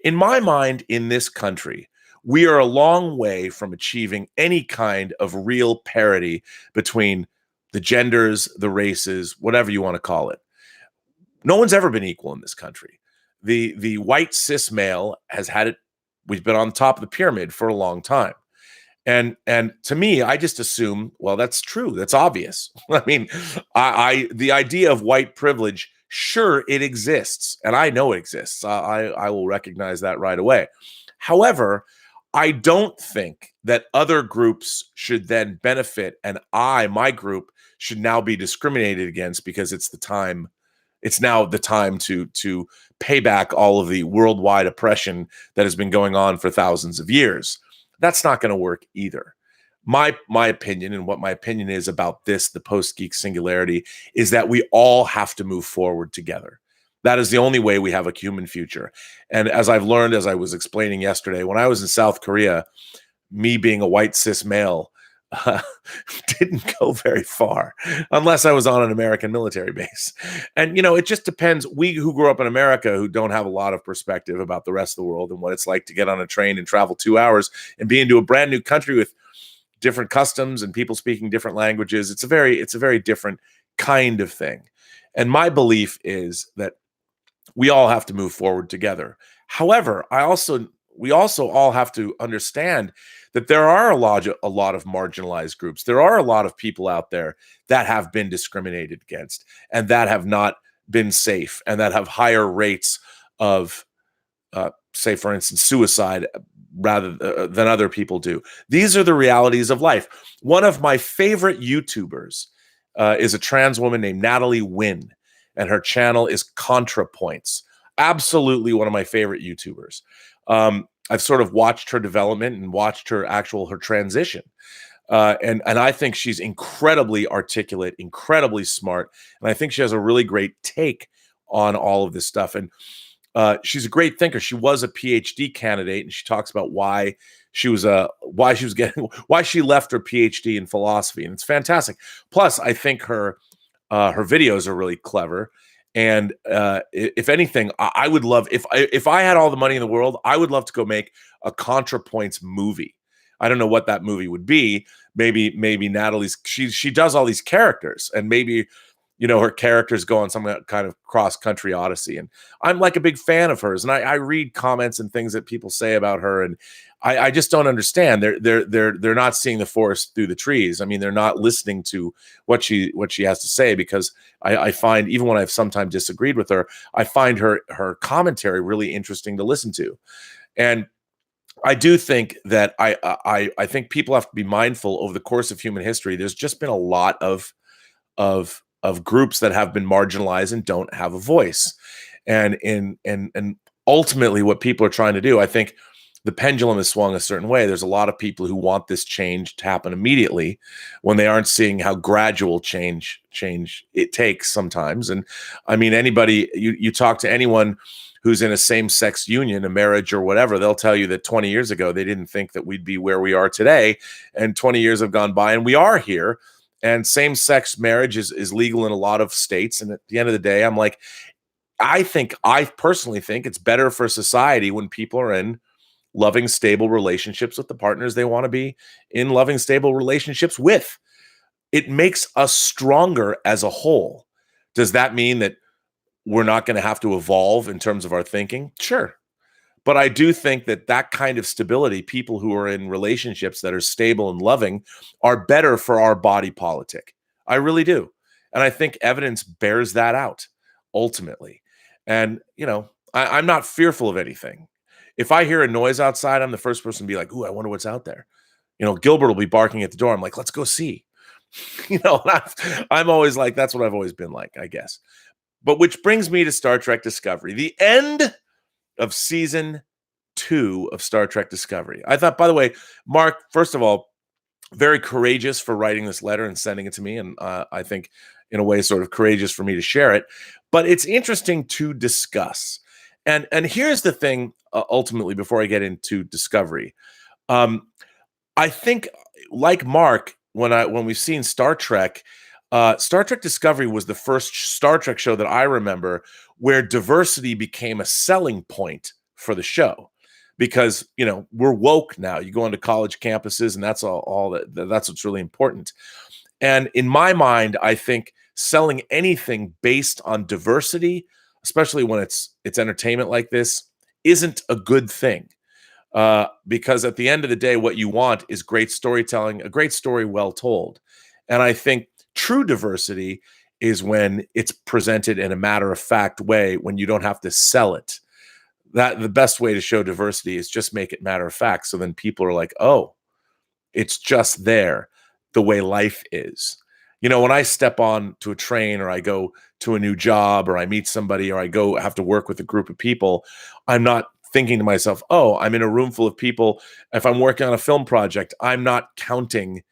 In my mind, in this country, we are a long way from achieving any kind of real parity between the genders, the races, whatever you want to call it. No one's ever been equal in this country. The white cis male has had it. We've been on top of the pyramid for a long time. And to me, I just assume, well, that's true. That's obvious. I mean, the idea of white privilege, sure, it exists. And I know it exists. I will recognize that right away. However, I don't think that other groups should then benefit, and my group, should now be discriminated against because it's now the time to pay back all of the worldwide oppression that has been going on for thousands of years. That's not going to work either. My opinion, and what my opinion is about this, the post-geek singularity, is that we all have to move forward together. That is the only way we have a human future. And as I've learned, as I was explaining yesterday, when I was in South Korea, me being a white cis male didn't go very far unless I was on an American military base. And, it just depends. We who grew up in America, who don't have a lot of perspective about the rest of the world and what it's like to get on a train and travel 2 hours and be into a brand new country with different customs and people speaking different languages. It's a very different kind of thing. And my belief is that we all have to move forward together. However, we also all have to understand that there are a lot of marginalized groups. There are a lot of people out there that have been discriminated against and that have not been safe and that have higher rates of, say, for instance, suicide rather than other people do. These are the realities of life. One of my favorite YouTubers is a trans woman named Natalie Wynn, and her channel is ContraPoints. Absolutely one of my favorite YouTubers. I've sort of watched her development and watched her transition. And I think she's incredibly articulate, incredibly smart. And I think she has a really great take on all of this stuff. And she's a great thinker. She was a PhD candidate, and she talks about why she left her PhD in philosophy. And it's fantastic. Plus, I think her videos are really clever. And if anything, I would love, if I had all the money in the world, I would love to go make a ContraPoints movie. I don't know what that movie would be. Maybe Natalie's, she does all these characters, and maybe, her characters go on some kind of cross-country odyssey. And I'm like a big fan of hers. And I read comments and things that people say about her, and I just don't understand. They're not seeing the forest through the trees. I mean, they're not listening to what she has to say, because I find, even when I've sometimes disagreed with her, I find her commentary really interesting to listen to. And I do think that I think people have to be mindful over the course of human history. There's just been a lot of groups that have been marginalized and don't have a voice. And ultimately what people are trying to do, I think the pendulum has swung a certain way. There's a lot of people who want this change to happen immediately when they aren't seeing how gradual change it takes sometimes. And I mean, anybody, you talk to anyone who's in a same-sex union, a marriage or whatever, they'll tell you that 20 years ago, they didn't think that we'd be where we are today. And 20 years have gone by and we are here. And same-sex marriage is legal in a lot of states. And at the end of the day, I'm like, I personally think it's better for society when people are in loving, stable relationships with the partners they want to be in loving, stable relationships with. It makes us stronger as a whole. Does that mean that we're not going to have to evolve in terms of our thinking? Sure. But I do think that kind of stability, people who are in relationships that are stable and loving, are better for our body politic. I really do. And I think evidence bears that out ultimately. And, I'm not fearful of anything. If I hear a noise outside, I'm the first person to be like, ooh, I wonder what's out there. Gilbert will be barking at the door. I'm like, let's go see. I'm always like, that's what I've always been like, I guess. But which brings me to Star Trek Discovery, the end of season 2 of Star Trek Discovery. I thought, by the way, Mark, first of all, very courageous for writing this letter and sending it to me. And I think in a way, sort of courageous for me to share it, but it's interesting to discuss. And here's the thing, ultimately, before I get into Discovery, I think, like Mark, when we've seen Star Trek Discovery was the first Star Trek show that I remember where diversity became a selling point for the show, because we're woke now. You go into college campuses, and that's that's what's really important. And in my mind, I think selling anything based on diversity, especially when it's entertainment like this, isn't a good thing. Because at the end of the day, what you want is great storytelling, a great story well told. And I think true diversity is when it's presented in a matter-of-fact way, when you don't have to sell it. That the best way to show diversity is just make it matter-of-fact. So then people are like, oh, it's just there, the way life is. When I step on to a train, or I go to a new job, or I meet somebody, or I have to work with a group of people, I'm not thinking to myself, oh, I'm in a room full of people. If I'm working on a film project, I'm not counting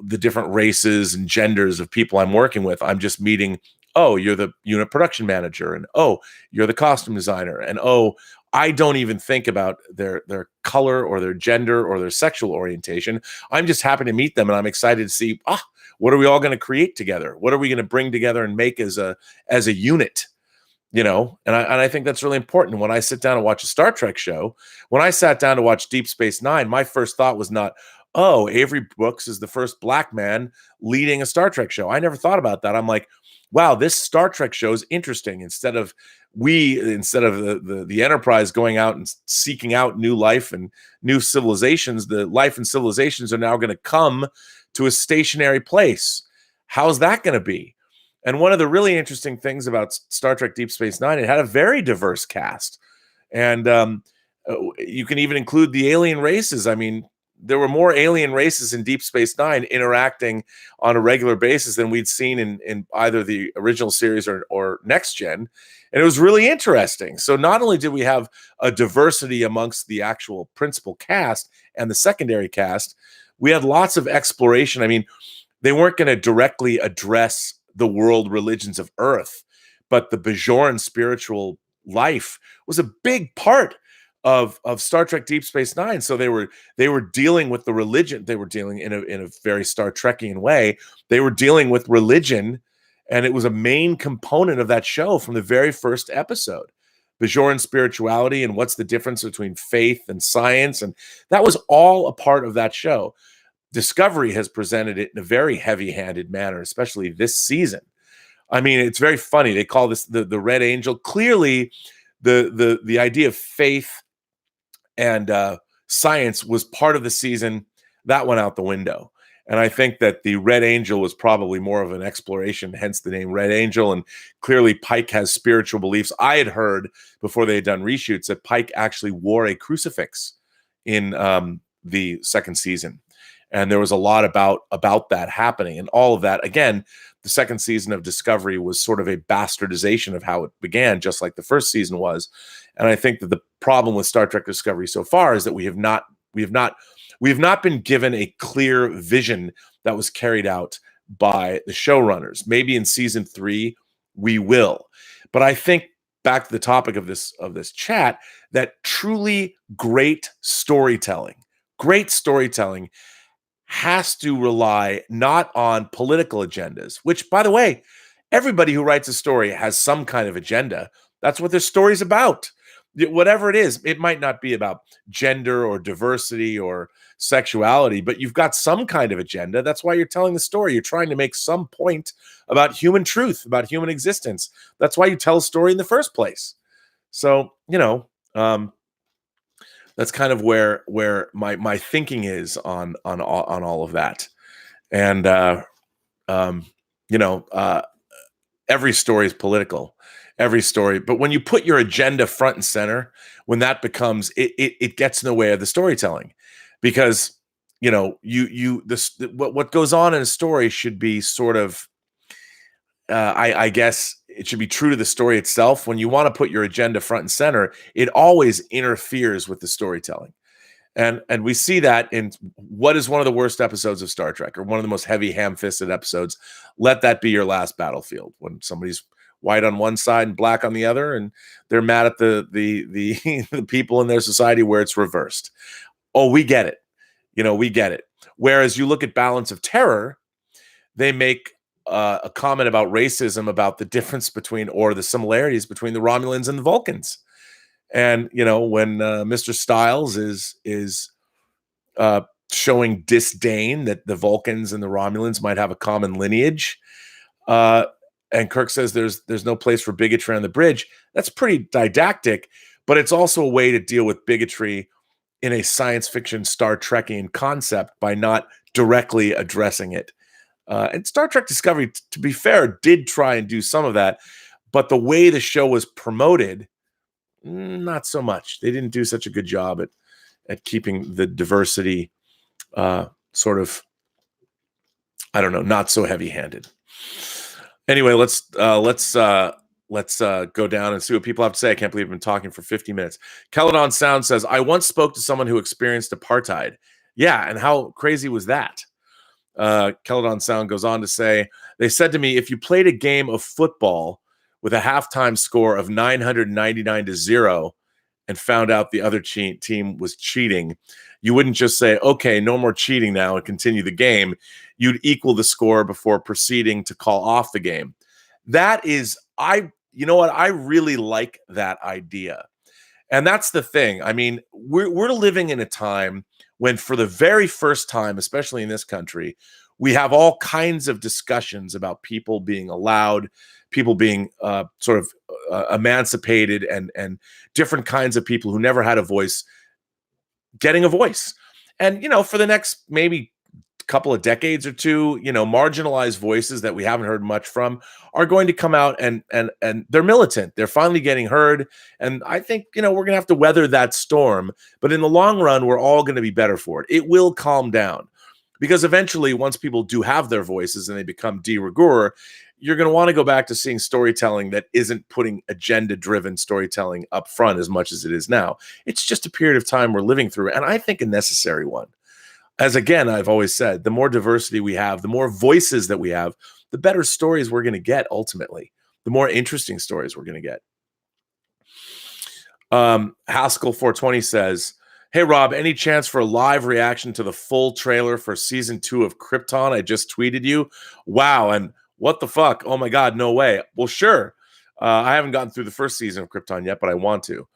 the different races and genders of people I'm working with. I'm just meeting, oh, you're the unit production manager, and oh, you're the costume designer, and oh, I don't even think about their color or their gender or their sexual orientation. I'm just happy to meet them, and I'm excited to see, what are we all going to create together? What are we going to bring together and make as a unit? And I think that's really important. When I sit down and watch a Star Trek show, when I sat down to watch Deep Space Nine, my first thought was not, oh, Avery Brooks is the first Black man leading a Star Trek show. I never thought about that. I'm like, wow, this Star Trek show is interesting. Instead of the Enterprise going out and seeking out new life and new civilizations, the life and civilizations are now going to come to a stationary place. How's that going to be? And one of the really interesting things about Star Trek Deep Space Nine, it had a very diverse cast. And you can even include the alien races. I mean, there were more alien races in Deep Space Nine interacting on a regular basis than we'd seen in either the original series or Next Gen. And it was really interesting. So not only did we have a diversity amongst the actual principal cast and the secondary cast, we had lots of exploration. I mean, they weren't going to directly address the world religions of Earth, but the Bajoran spiritual life was a big part of Star Trek Deep Space Nine. So they were dealing with the religion. They were dealing in a very Star Trekian way. They were dealing with religion, and it was a main component of that show from the very first episode. Bajoran spirituality, and what's the difference between faith and science, and that was all a part of that show. Discovery has presented it in a very heavy-handed manner, especially this season. I mean, it's very funny. They call this the Red Angel. Clearly, the idea of faith and science was part of the season. That went out the window. And I think that the Red Angel was probably more of an exploration, hence the name Red Angel. And clearly Pike has spiritual beliefs. I had heard before they had done reshoots that Pike actually wore a crucifix in the second season. And there was a lot about that happening. And all of that, again, the second season of Discovery was sort of a bastardization of how it began, just like the first season was. And I think that the problem with Star Trek Discovery so far is that we have not been given a clear vision that was carried out by the showrunners. Maybe in season 3 we will. But I think, back to the topic of this chat, that truly great storytelling has to rely not on political agendas, which, by the way, everybody who writes a story has some kind of agenda. That's what their story's about. Whatever it is, it might not be about gender or diversity or sexuality, but you've got some kind of agenda. That's why you're telling the story. You're trying to make some point about human truth, about human existence. That's why you tell a story in the first place. So, that's kind of where my thinking is on all of that. And every story is political, every story. But when you put your agenda front and center, when that becomes it gets in the way of the storytelling, because what goes on in a story should be sort of, I guess it should be true to the story itself. When you want to put your agenda front and center, it always interferes with the storytelling. And we see that in what is one of the worst episodes of Star Trek, or one of the most heavy ham-fisted episodes. Let that be your last battlefield, when somebody's white on one side and black on the other, and they're mad at the the people in their society where it's reversed. Oh, we get it. We get it. Whereas you look at Balance of Terror, they make a comment about racism, about the difference between, or the similarities between, the Romulans and the Vulcans. And when Mr. Styles is showing disdain that the Vulcans and the Romulans might have a common lineage, and Kirk says there's no place for bigotry on the bridge. That's pretty didactic, but it's also a way to deal with bigotry in a science fiction Star Trekian concept by not directly addressing it. And Star Trek Discovery, to be fair, did try and do some of that, but the way the show was promoted, not so much. They didn't do such a good job at keeping the diversity sort of, I don't know, not so heavy-handed. Anyway, let's go down and see what people have to say. I can't believe I've been talking for 50 minutes. Celadon Sound says, I once spoke to someone who experienced apartheid. Yeah, and how crazy was that? Celadon Sound goes on to say, they said to me, if you played a game of football with a halftime score of 999-0 and found out the other team was cheating, you wouldn't just say, okay, no more cheating now, and continue the game. You'd equal the score before proceeding to call off the game. That is, you know what? I really like that idea. And that's the thing. I mean, we're living in a time when, for the very first time, especially in this country, we have all kinds of discussions about people being allowed, people being sort of emancipated, and different kinds of people who never had a voice getting a voice. And, for the next maybe couple of decades or two, marginalized voices that we haven't heard much from are going to come out, and they're militant. They're finally getting heard. And I think, we're going to have to weather that storm. But in the long run, we're all going to be better for it. It will calm down, because eventually, once people do have their voices and they become de rigueur, you're going to want to go back to seeing storytelling that isn't putting agenda-driven storytelling up front as much as it is now. It's just a period of time we're living through, and I think a necessary one. As again, I've always said, the more diversity we have, the more voices that we have, the better stories we're going to get ultimately, the more interesting stories we're going to get. Haskell 420 says, hey, Rob, any chance for a live reaction to the full trailer for season 2 of Krypton? I just tweeted you. Wow. And what the fuck? Oh my God, no way. Well, sure. I haven't gotten through the first season of Krypton yet, but I want to.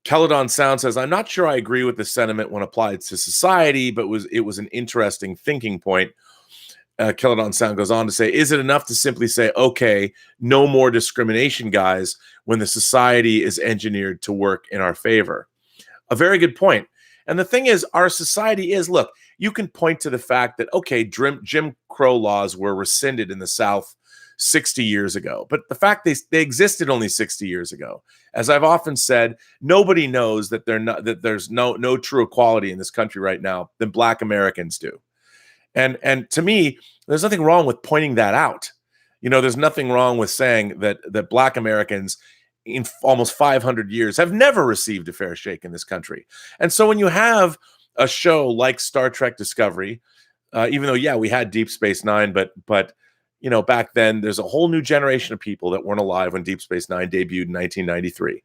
Celadon Sound says, I'm not sure I agree with the sentiment when applied to society, but it was an interesting thinking point. Celadon Sound goes on to say, is it enough to simply say, okay, no more discrimination, guys, when the society is engineered to work in our favor? A very good point. And the thing is, our society is, look, you can point to the fact that, okay, Jim Crow laws were rescinded in the South 60 years ago. But the fact they existed only 60 years ago. As I've often said, nobody knows that there's no true equality in this country right now than Black Americans do. And to me, there's nothing wrong with pointing that out. There's nothing wrong with saying that Black Americans in almost 500 years have never received a fair shake in this country. And so when you have a show like Star Trek Discovery, even though, yeah, we had Deep Space Nine, but back then there's a whole new generation of people that weren't alive when Deep Space Nine debuted in 1993.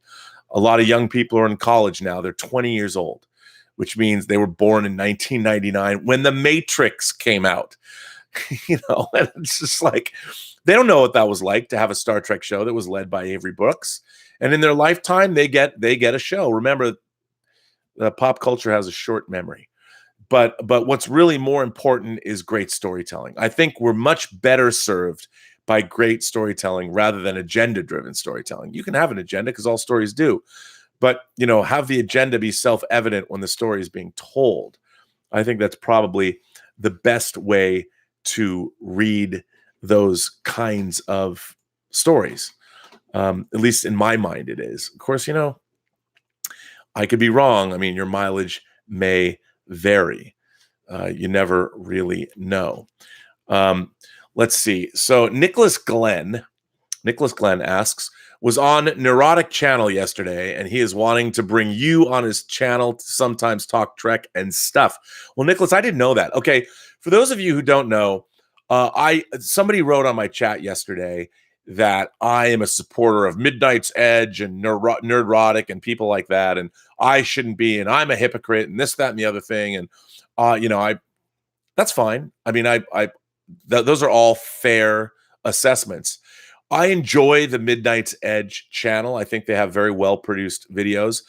A lot of young people are in college now. They're 20 years old, which means they were born in 1999 when The Matrix came out. And it's just like, they don't know what that was like to have a Star Trek show that was led by Avery Brooks. And in their lifetime, they get a show. Remember, the pop culture has a short memory. But what's really more important is great storytelling. I think we're much better served by great storytelling rather than agenda-driven storytelling. You can have an agenda, because all stories do. But, have the agenda be self-evident when the story is being told. I think that's probably the best way to read those kinds of stories. At least in my mind, it is. Of course, I could be wrong. I mean, your mileage may vary. You never really know. Let's see. So Nicholas Glenn asks, was on Neurotic Channel yesterday, and he is wanting to bring you on his channel to sometimes talk Trek and stuff. Well, Nicholas, I didn't know that. Okay, for those of you who don't know, somebody wrote on my chat yesterday that I am a supporter of Midnight's Edge and Nerdrotic and people like that, and I shouldn't be, and I'm a hypocrite, and this, that, and the other thing, and that's fine. I mean, those are all fair assessments. I enjoy the Midnight's Edge channel. I think they have very well-produced videos.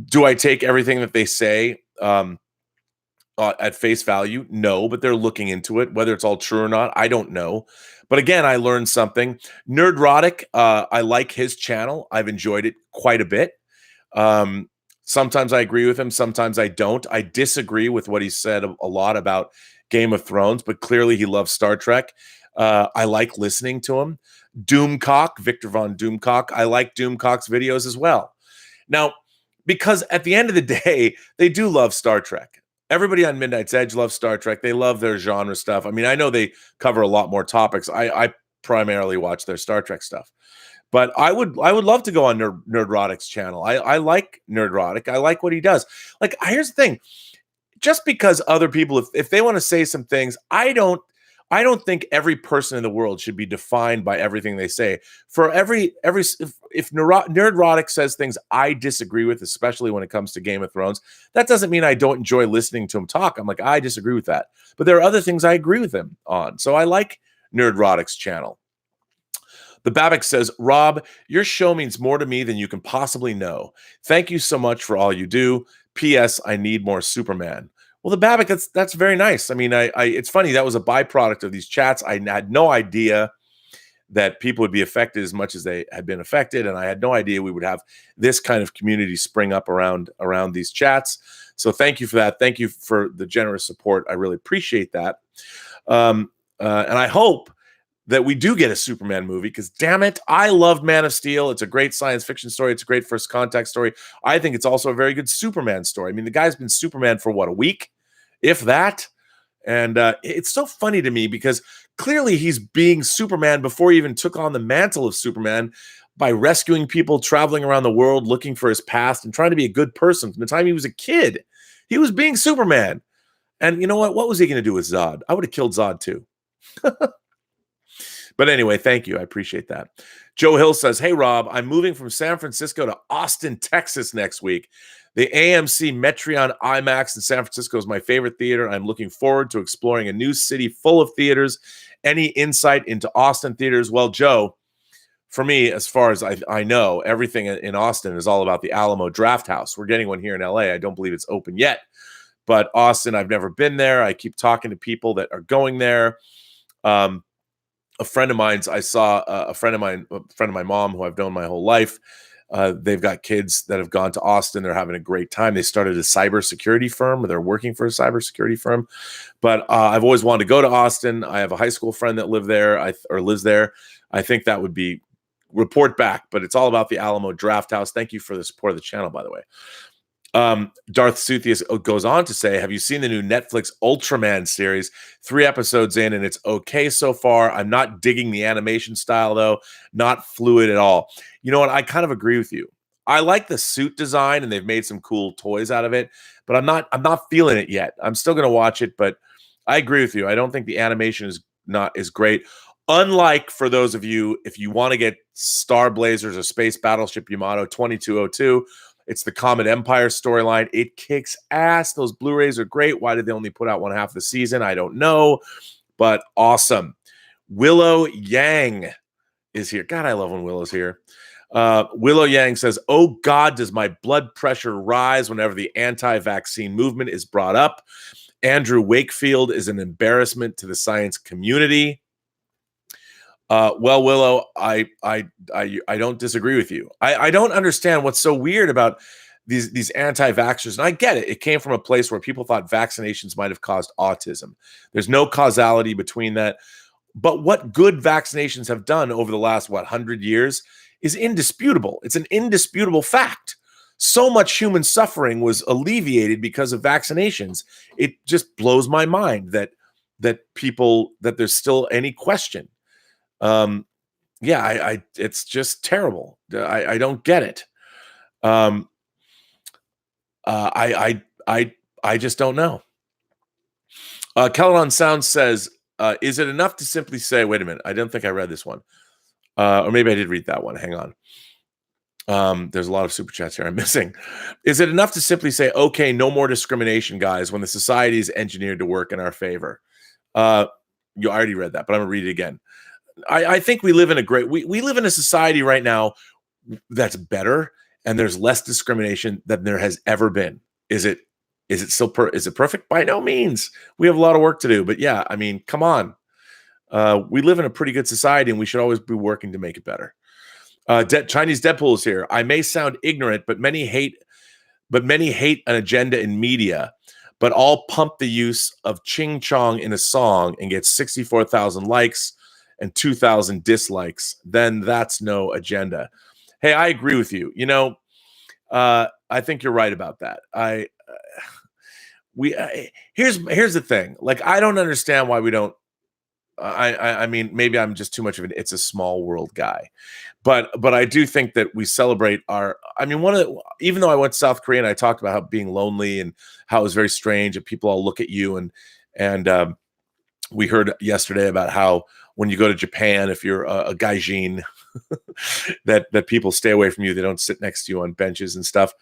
Do I take everything that they say at face value? No, but they're looking into it. Whether it's all true or not, I don't know. But again, I learned something. Nerdrotic, I like his channel. I've enjoyed it quite a bit. Sometimes I agree with him. Sometimes I don't. I disagree with what he said a lot about Game of Thrones, but clearly he loves Star Trek. I like listening to him. Doomcock, Victor von Doomcock. I like Doomcock's videos as well. Now, because at the end of the day, they do love Star Trek. Everybody on Midnight's Edge loves Star Trek. They love their genre stuff. I mean, I know they cover a lot more topics. I primarily watch their Star Trek stuff. But I would love to go on Nerdrotic's channel. I like Nerdrotic. I like what he does. Like, here's the thing. Just because other people, if they want to say some things, I don't think every person in the world should be defined by everything they say. For if Nerdrotic says things I disagree with, especially when it comes to Game of Thrones, that doesn't mean I don't enjoy listening to him talk. I'm like, I disagree with that. But there are other things I agree with him on. So I like Nerdrotic's channel. The Babbitt says, Rob, your show means more to me than you can possibly know. Thank you so much for all you do. P.S. I need more Superman. Well, the Babbitt, that's very nice. I mean, it's funny. That was a byproduct of these chats. I had no idea that people would be affected as much as they had been affected, and I had no idea we would have this kind of community spring up around these chats. So thank you for that. Thank you for the generous support. I really appreciate that. And I hope that we do get a Superman movie, because damn it, I loved Man of Steel. It's a great science fiction story. It's a great first contact story. I think it's also a very good Superman story. I mean, the guy's been Superman for what, a week, if that? And it's so funny to me because clearly he's being Superman before he even took on the mantle of Superman by rescuing people, traveling around the world, looking for his past and trying to be a good person. From the time he was a kid, he was being Superman. And you know what? What was he going to do with Zod? I would have killed Zod too. But anyway, thank you. I appreciate that. Joe Hill says, hey, Rob, I'm moving from San Francisco to Austin, Texas next week. The AMC Metreon IMAX in San Francisco is my favorite theater. I'm looking forward to exploring a new city full of theaters. Any insight into Austin theaters? Well, Joe, for me, as far as I know, everything in Austin is all about the Alamo Drafthouse. We're getting one here in LA. I don't believe it's open yet. But Austin, I've never been there. I keep talking to people that are going there. A friend of mine's, I saw a friend of my mom who I've known my whole life. They've got kids that have gone to Austin. They're having a great time. They started a cybersecurity firm, or they're working for a cybersecurity firm. But I've always wanted to go to Austin. I have a high school friend that lives there. I think that would be, report back. But it's all about the Alamo Drafthouse. Thank you for the support of the channel, by the way. Darth Suthius goes on to say, have you seen the new Netflix Ultraman series? 3 episodes in, and it's okay so far. I'm not digging the animation style, though. Not fluid at all. You know what? I kind of agree with you. I like the suit design, and they've made some cool toys out of it, but I'm not feeling it yet. I'm still going to watch it, but I agree with you. I don't think the animation is great. Unlike, for those of you, if you want to get Star Blazers or Space Battleship Yamato 2202, it's the Comet Empire storyline. It kicks ass. Those Blu-rays are great. Why did they only put out one half the season? I don't know, but awesome. Willow Yang is here. God, I love when Willow's here. Willow Yang says, oh God, does my blood pressure rise whenever the anti-vaccine movement is brought up? Andrew Wakefield is an embarrassment to the science community. Well, Willow, I don't disagree with you. I don't understand what's so weird about these anti-vaxxers. And I get it. It came from a place where people thought vaccinations might have caused autism. There's no causality between that. But what good vaccinations have done over the last, 100 years is indisputable. It's an indisputable fact. so much human suffering was alleviated because of vaccinations. It just blows my mind that there's still any question. Yeah, it's just terrible. I don't get it. I just don't know. Kellan Sound says, is it enough to simply say, wait a minute, I don't think I read this one. Or maybe I did read that one. Hang on. There's a lot of super chats here I'm missing. Is it enough to simply say, okay, no more discrimination, guys, when the society is engineered to work in our favor? You already read that, but I'm going to read it again. I think we live in we live in a society right now that's better, and there's less discrimination than there has ever been. Is it is it perfect? By no means. We have a lot of work to do, but yeah, I mean, come on. We live in a pretty good society, and we should always be working to make it better. Chinese Deadpool is here. I may sound ignorant, but many hate an agenda in media, but all pump the use of ching chong in a song and get 64,000 likes and 2,000 dislikes. Then that's no agenda. Hey, I agree with you. You know, I think you're right about that. Here's the thing. Like, I don't understand why we don't. I mean, maybe I'm just too much of an "it's a small world" guy, but I do think that we celebrate our. I mean, even though I went to South Korea and I talked about how being lonely and how it was very strange and people all look at you and we heard yesterday about how when you go to Japan, if you're a gaijin, that people stay away from you. They don't sit next to you on benches and stuff.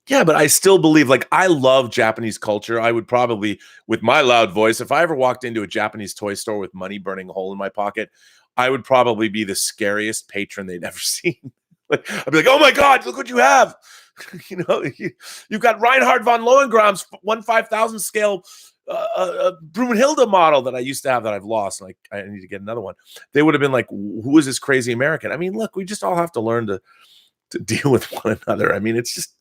Yeah, but I still believe, like, I love Japanese culture. I would probably, with my loud voice, if I ever walked into a Japanese toy store with money burning a hole in my pocket, I would probably be the scariest patron they'd ever seen. Like, I'd be like, oh my God, look what you have. You know, you've got Reinhard von Lohengram's 1/5000 scale Brunhilde model that I used to have that I've lost. Like, I need to get another one. They would have been like, who is this crazy American? I mean, look, we just all have to learn to deal with one another. I mean, it's just,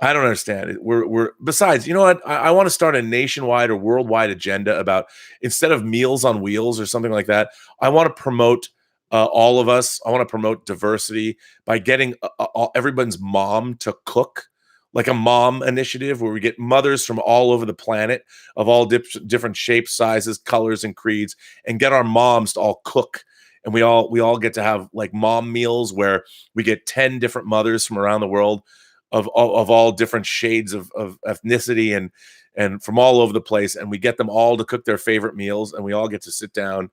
I don't understand it. We're besides, you know what? I want to start a nationwide or worldwide agenda about, instead of Meals on Wheels or something like that, I want to promote all of us. I want to promote diversity by getting everyone's mom to cook, like a mom initiative where we get mothers from all over the planet of all different shapes, sizes, colors, and creeds, and get our moms to all cook. And we all get to have like mom meals where we get 10 different mothers from around the world of all different shades of ethnicity and from all over the place, and we get them all to cook their favorite meals, and we all get to sit down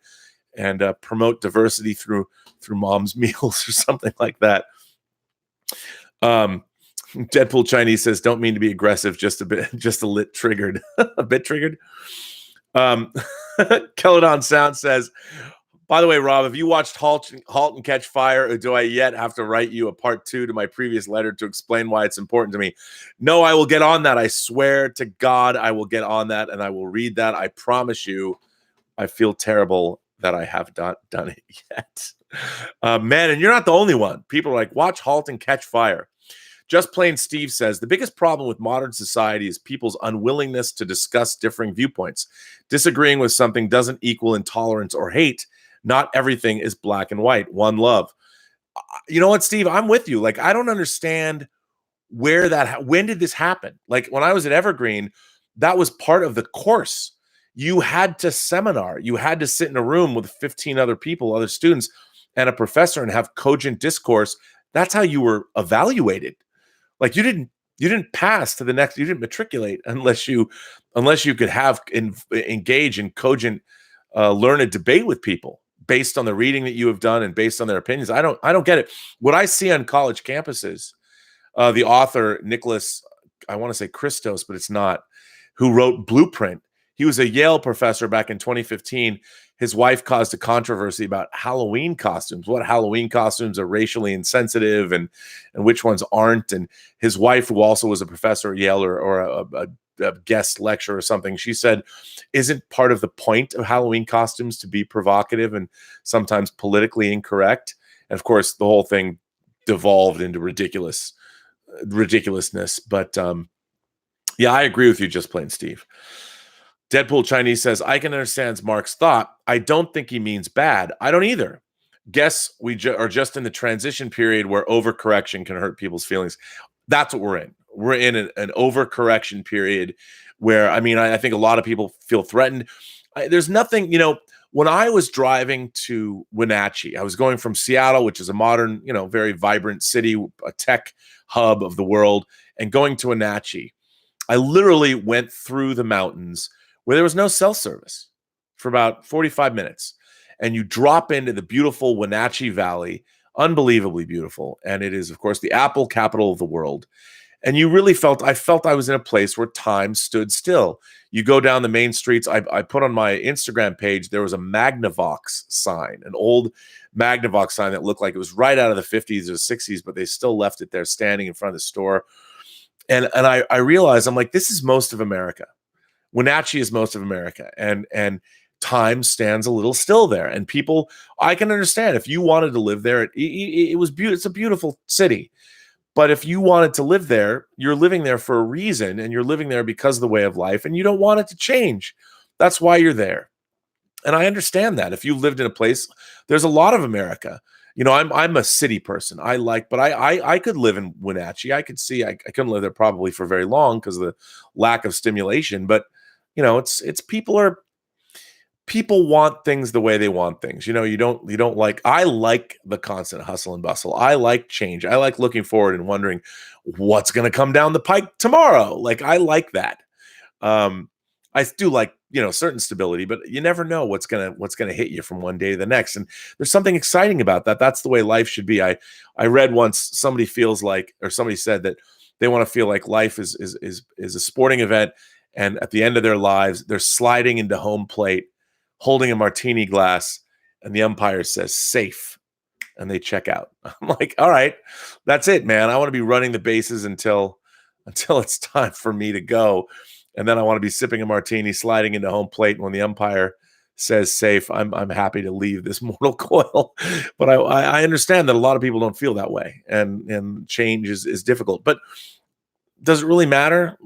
and promote diversity through mom's meals or something like that. Deadpool Chinese says, "Don't mean to be aggressive, just a bit triggered, a bit triggered." Celadon Sound says, by the way, Rob, have you watched Halt and Catch Fire, or do I yet have to write you a part 2 to my previous letter to explain why it's important to me? No, I will get on that. I swear to God, I will get on that, and I will read that. I promise you. I feel terrible that I have not done it yet. Man, and you're not the only one. People are like, watch Halt and Catch Fire. Just Plain Steve says, the biggest problem with modern society is people's unwillingness to discuss differing viewpoints. Disagreeing with something doesn't equal intolerance or hate. Not everything is black and white. One love. You know what, Steve? I'm with you. Like, I don't understand when did this happen? Like, when I was at Evergreen, that was part of the course. You had to seminar. You had to sit in a room with 15 other people, other students, and a professor and have cogent discourse. That's how you were evaluated. Like, you didn't pass to the next, you didn't matriculate unless you could engage in cogent, learned debate with people based on the reading that you have done and based on their opinions. I don't get it. What I see on college campuses, the author Nicholas, I want to say Christos, but it's not, who wrote Blueprint. He was a Yale professor back in 2015. His wife caused a controversy about Halloween costumes, what Halloween costumes are racially insensitive and which ones aren't. And his wife, who also was a professor at Yale or a guest lecturer or something, she said, isn't part of the point of Halloween costumes to be provocative and sometimes politically incorrect? And of course, the whole thing devolved into ridiculousness. But yeah, I agree with you, Just Plain Steve. Deadpool Chinese says, I can understand Mark's thought. I don't think he means bad. I don't either. Guess we are just in the transition period where overcorrection can hurt people's feelings. That's what we're in. We're in an overcorrection period where, I mean, I think a lot of people feel threatened. There's nothing, when I was driving to Wenatchee, I was going from Seattle, which is a modern, very vibrant city, a tech hub of the world, and going to Wenatchee. I literally went through the mountains where there was no cell service for about 45 minutes. And you drop into the beautiful Wenatchee Valley, unbelievably beautiful. And it is, of course, the Apple capital of the world. And you really I felt I was in a place where time stood still. You go down the main streets. I put on my Instagram page, there was a Magnavox sign, an old Magnavox sign that looked like it was right out of the 50s or 60s, but they still left it there standing in front of the store. And I realized, I'm like, this is most of America. Wenatchee is most of America. And time stands a little still there. And people, I can understand if you wanted to live there, it was beautiful. It's a beautiful city. But if you wanted to live there, you're living there for a reason, and you're living there because of the way of life, and you don't want it to change. That's why you're there. And I understand that. If you lived in a place, there's a lot of America. I'm a city person. But I could live in Wenatchee. I could see I couldn't live there probably for very long because of the lack of stimulation. But it's people want things the way they want things. You don't like, I like the constant hustle and bustle. I like change. I like looking forward and wondering what's going to come down the pike tomorrow. Like, I like that. I do like, certain stability, but you never know what's going to hit you from one day to the next. And there's something exciting about that. That's the way life should be. I read once somebody said that they want to feel like life is a sporting event. And at the end of their lives, they're sliding into home plate, holding a martini glass, and the umpire says safe, and they check out. I'm like, all right, that's it, man. I want to be running the bases until it's time for me to go. And then I want to be sipping a martini, sliding into home plate. And when the umpire says safe, I'm happy to leave this mortal coil. But I understand that a lot of people don't feel that way, and change is difficult. But does it really matter?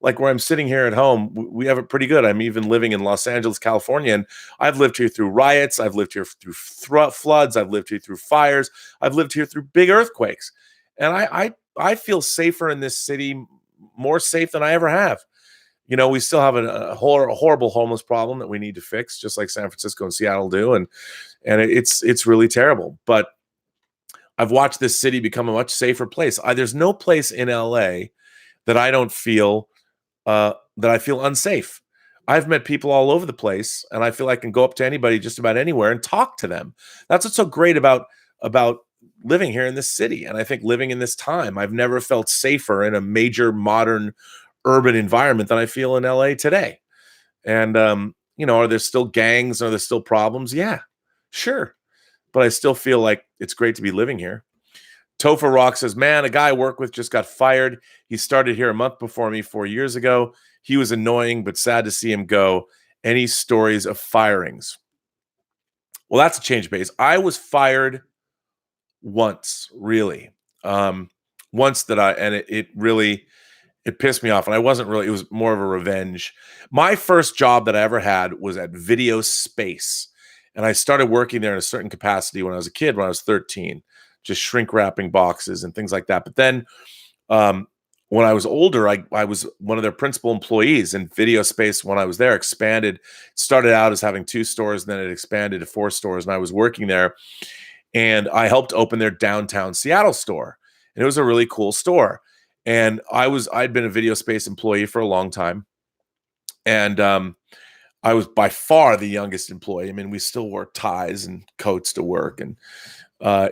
Like where I'm sitting here at home, we have it pretty good. I'm even living in Los Angeles, California, and I've lived here through riots. I've lived here through floods. I've lived here through fires. I've lived here through big earthquakes. And I feel safer in this city, more safe than I ever have. We still have a horrible homeless problem that we need to fix, just like San Francisco and Seattle do. And it's really terrible. But I've watched this city become a much safer place. There's no place in LA that I don't feel that I feel unsafe. I've met people all over the place, and I feel I can go up to anybody just about anywhere and talk to them. That's what's so great about living here in this city. And I think living in this time, I've never felt safer in a major modern urban environment than I feel in LA today. And, are there still gangs? Are there still problems? Yeah, sure. But I still feel like it's great to be living here. Topher Rock says, man, a guy I work with just got fired. He started here a month before me 4 years ago. He was annoying, but sad to see him go. Any stories of firings? Well, that's a change of pace. I was fired once, really. Once it pissed me off. And it was more of a revenge. My first job that I ever had was at Video Space. And I started working there in a certain capacity when I was a kid, when I was 13. Just shrink wrapping boxes and things like that. But then when I was older, I was one of their principal employees, and Video Space, when I was there, expanded. Started out as having 2 stores, and then it expanded to 4 stores. And I was working there, and I helped open their downtown Seattle store. And it was a really cool store. And I'd been a Video Space employee for a long time. And I was by far the youngest employee. I mean, we still wore ties and coats to work. And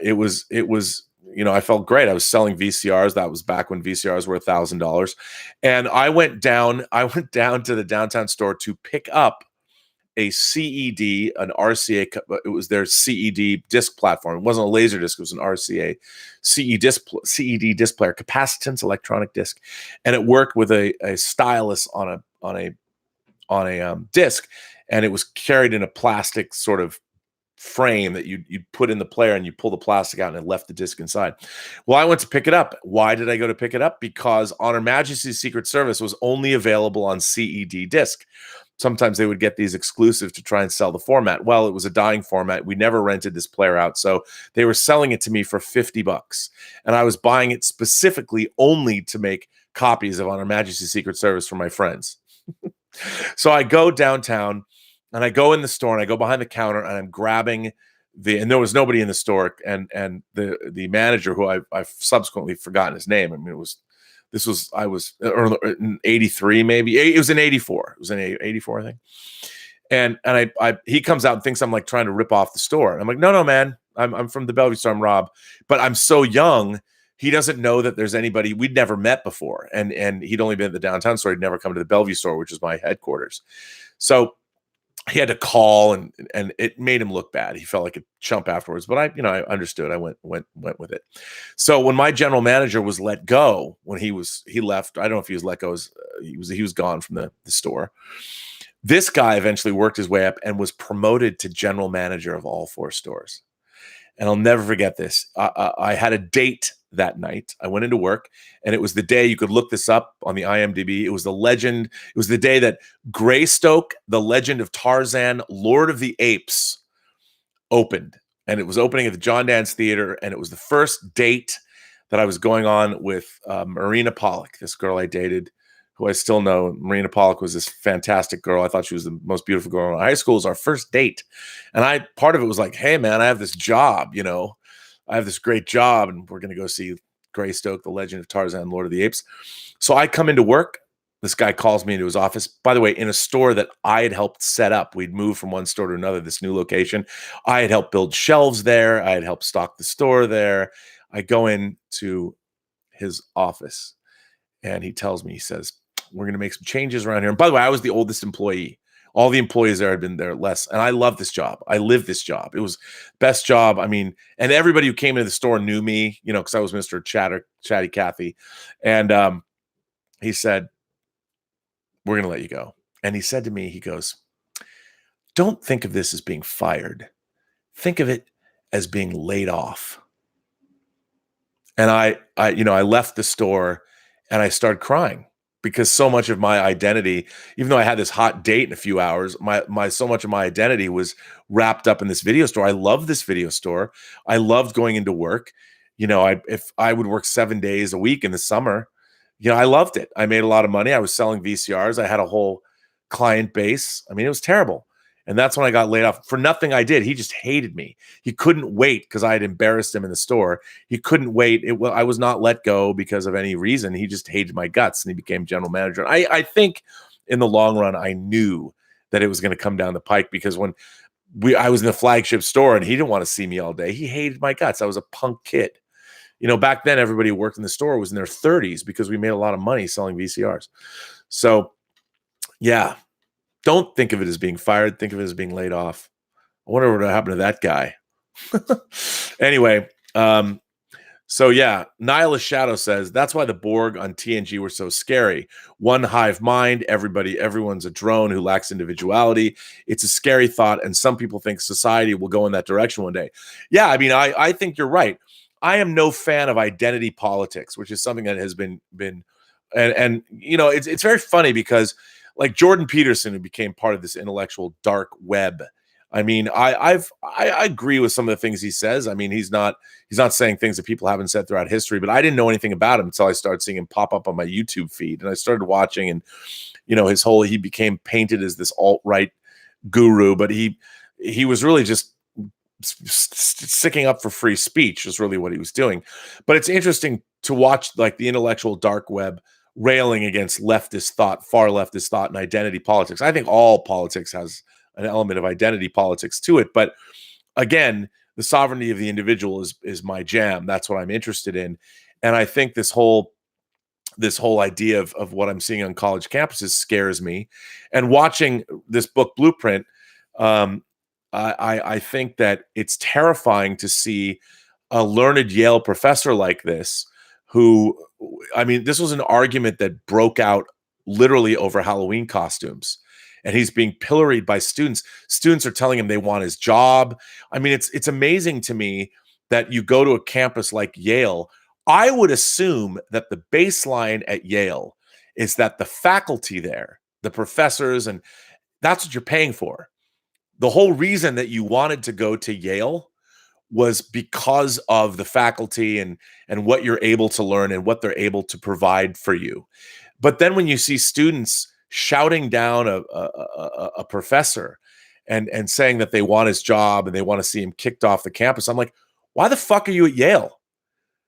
it was, I felt great. I was selling VCRs. That was back when VCRs were $1,000. And I went down to the downtown store to pick up a CED, an RCA. It was their CED disc platform. It wasn't a laser disc. It was an RCA CED disc player, capacitance electronic disc. And it worked with a stylus on a disc. And it was carried in a plastic sort of frame that you put in the player, and you pull the plastic out, and it left the disc inside. Well, I went to pick it up. Why did I go to pick it up? Because On Her Majesty's Secret Service was only available on CED disc. sometimes they would get these exclusive to try and sell the format. Well, it was a dying format. We never rented this player out. So they were selling it to me for $50. And I was buying it specifically only to make copies of On Her Majesty's Secret Service for my friends. So I go downtown and I go in the store and I go behind the counter and I'm grabbing and there was nobody in the store. And the manager, who I've subsequently forgotten his name. I mean, I was in 83, maybe. It was in 84. It was in 84, I think. And he comes out and thinks I'm like trying to rip off the store. And I'm like, no, man, I'm from the Bellevue store. I'm Rob. But I'm so young, he doesn't know that there's anybody. We'd never met before. And he'd only been at the downtown store. He'd never come to the Bellevue store, which is my headquarters. So he had to call, and it made him look bad. He felt like a chump afterwards, but I understood. I went with it. So when my general manager was let go, when he left, I don't know if he was let go. He was gone from the store. This guy eventually worked his way up and was promoted to general manager of all 4 stores. And I'll never forget this. I had a date that night. I went into work, and it was the day, you could look this up on the IMDb. It was the legend. It was the day that Greystoke, The Legend of Tarzan, Lord of the Apes opened. And it was opening at the John Dance Theater. And it was the first date that I was going on with Marina Pollock, this girl I dated, who I still know. Marina Pollock was this fantastic girl. I thought she was the most beautiful girl in high school. It was our first date. And part of it was like, hey, man, I have this job, I have this great job, and we're going to go see Greystoke, The Legend of Tarzan, Lord of the Apes. So I come into work. This guy calls me into his office, by the way, in a store that I had helped set up. We'd moved from one store to another, this new location. I had helped build shelves there. I had helped stock the store there. I go into his office, and he tells me, he says, we're going to make some changes around here. And by the way, I was the oldest employee. All the employees there had been there less. And I love this job. I live this job. It was best job. I mean, and everybody who came into the store knew me, because I was Mr. Chatty Cathy. And he said, we're going to let you go. And he said to me, he goes, don't think of this as being fired. Think of it as being laid off. And I left the store and I started crying. Because so much of my identity, even though I had this hot date in a few hours, so much of my identity was wrapped up in this video store. I love this video store. I loved going into work. If I would work 7 days a week in the summer, I loved it. I made a lot of money. I was selling VCRs. I had a whole client base. I mean, it was terrible. And that's when I got laid off for nothing I did. He just hated me. He couldn't wait because I had embarrassed him in the store. He couldn't wait. I was not let go because of any reason. He just hated my guts, and he became general manager. And I think in the long run, I knew that it was going to come down the pike, because when I was in the flagship store and he didn't want to see me all day, he hated my guts. I was a punk kid. Back then, everybody who worked in the store was in their 30s because we made a lot of money selling VCRs. So, yeah. Don't think of it as being fired. Think of it as being laid off. I wonder what happened to that guy. Anyway, so yeah, Nihilist Shadow says, that's why the Borg on TNG were so scary. One hive mind, everyone's a drone who lacks individuality. It's a scary thought, and some people think society will go in that direction one day. Yeah, I mean, I think you're right. I am no fan of identity politics, which is something that has been and it's very funny because, like Jordan Peterson, who became part of this intellectual dark web. I mean, I agree with some of the things he says. I mean, he's not saying things that people haven't said throughout history, but I didn't know anything about him until I started seeing him pop up on my YouTube feed. And I started watching, and, he became painted as this alt-right guru, but he was really just sticking up for free speech is really what he was doing. But it's interesting to watch, like, the intellectual dark web railing against leftist thought, far leftist thought, and identity politics. I think all politics has an element of identity politics to it. But again, the sovereignty of the individual is my jam. That's what I'm interested in. And I think this whole idea of what I'm seeing on college campuses scares me. And watching this book Blueprint, I think that it's terrifying to see a learned Yale professor like this, who, I mean, this was an argument that broke out literally over Halloween costumes, and he's being pilloried by students. Students are telling him they want his job. I mean, it's amazing to me that you go to a campus like Yale. I would assume that the baseline at Yale is that the faculty there, the professors, and That's what you're paying for. The whole reason that you wanted to go to Yale was because of the faculty and what you're able to learn and what they're able to provide for you. But then when you see students shouting down a professor and saying that they want his job and they want to see him kicked off the campus, I'm like, why the fuck are you at Yale?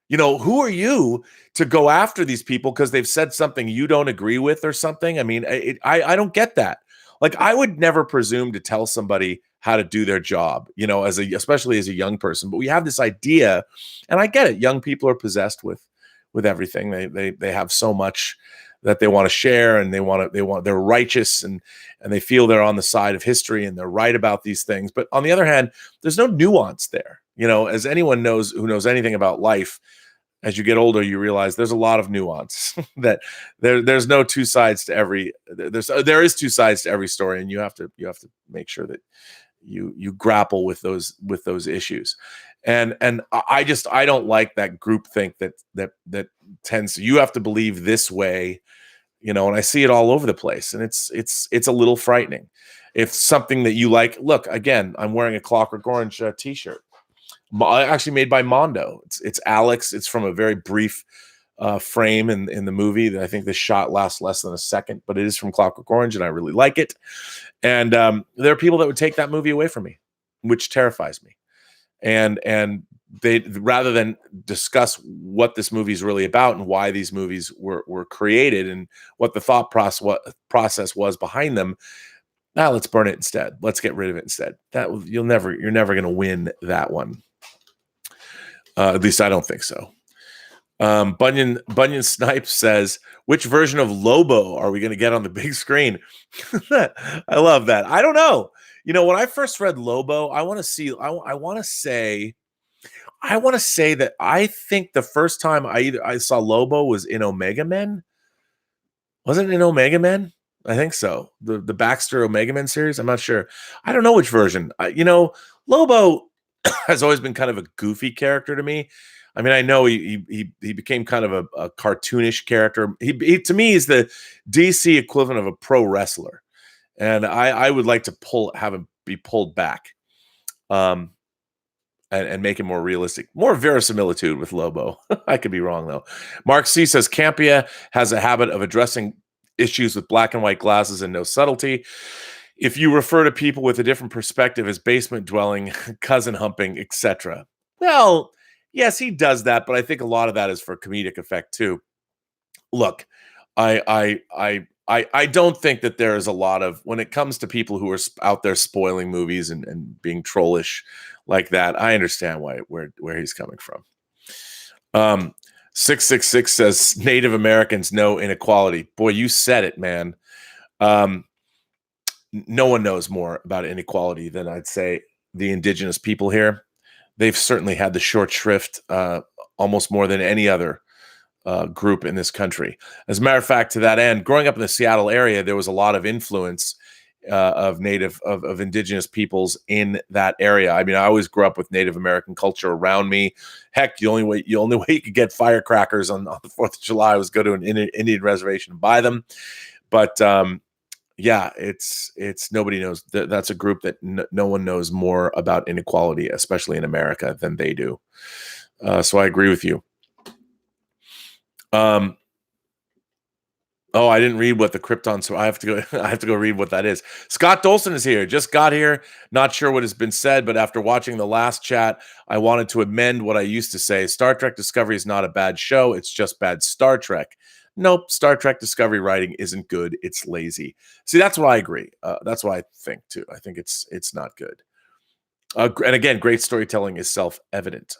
Who are you to go after these people because they've said something you don't agree with or something? I mean, I don't get that. Like, I would never presume to tell somebody how to do their job, especially as a young person. But we have this idea, and I get it. Young people are possessed with everything. They have so much that they want to share, and they're righteous, and they feel they're on the side of history and they're right about these things. But on the other hand, there's no nuance there. As anyone knows who knows anything about life, as you get older, you realize there's a lot of nuance that there's no two sides to every, there is two sides to every story. And you have to make sure that you grapple with those issues. And I don't like that groupthink that tends to, you have to believe this way, and I see it all over the place. And it's a little frightening. If something that you like, look, again, I'm wearing a Clockwork Orange t-shirt. Actually made by Mondo. It's Alex. It's from a very brief frame in the movie. I think the shot lasts less than a second, but it is from Clockwork Orange, and I really like it. And there are people that would take that movie away from me, which terrifies me. And they, rather than discuss what this movie is really about and why these movies were created and what the thought process was behind them, now let's burn it instead. Let's get rid of it instead. You're never going to win that one. At least I don't think so. Bunyan Snipe says, which version of Lobo are we going to get on the big screen? I love that. I don't know. When I first read Lobo, I want to say that I think the first time I saw Lobo was in Omega Men. Wasn't it in Omega Men? I think so. The Baxter Omega Men series. I'm not sure. I don't know which version. Lobo has always been kind of a goofy character to me. I mean, I know he became kind of a cartoonish character. He to me is the DC equivalent of a pro wrestler, and I would like to have him be pulled back, and make it more realistic, more verisimilitude with Lobo. I could be wrong though. Mark C says Campia has a habit of addressing issues with black and white glasses and no subtlety. If you refer to people with a different perspective as basement dwelling, cousin humping, etc. Well, yes, he does that, but I think a lot of that is for comedic effect too. Look, I don't think that there is a lot of, when it comes to people who are out there spoiling movies and being trollish like that, I understand where he's coming from. 666 says Native Americans know inequality. Boy, you said it, man. No one knows more about inequality than I'd say the indigenous people here. They've certainly had the short shrift almost more than any other group in this country. As a matter of fact, to that end, growing up in the Seattle area, there was a lot of influence of indigenous peoples in that area. I mean, I always grew up with Native American culture around me. Heck, the only way you could get firecrackers on the 4th of July was go to an Indian reservation and buy them. But yeah, it's nobody knows. That's a group that no one knows more about inequality, especially in America, than they do. So I agree with you. Oh, I didn't read what the Krypton, so I have to go read what that is. Scott Dolson is here. Just got here. Not sure what has been said, but after watching the last chat, I wanted to amend what I used to say. Star Trek Discovery is not a bad show. It's just bad Star Trek. Nope. Star Trek Discovery writing isn't good. It's lazy. See, that's what I agree. That's what I think too. I think it's not good. And again, great storytelling is self-evident.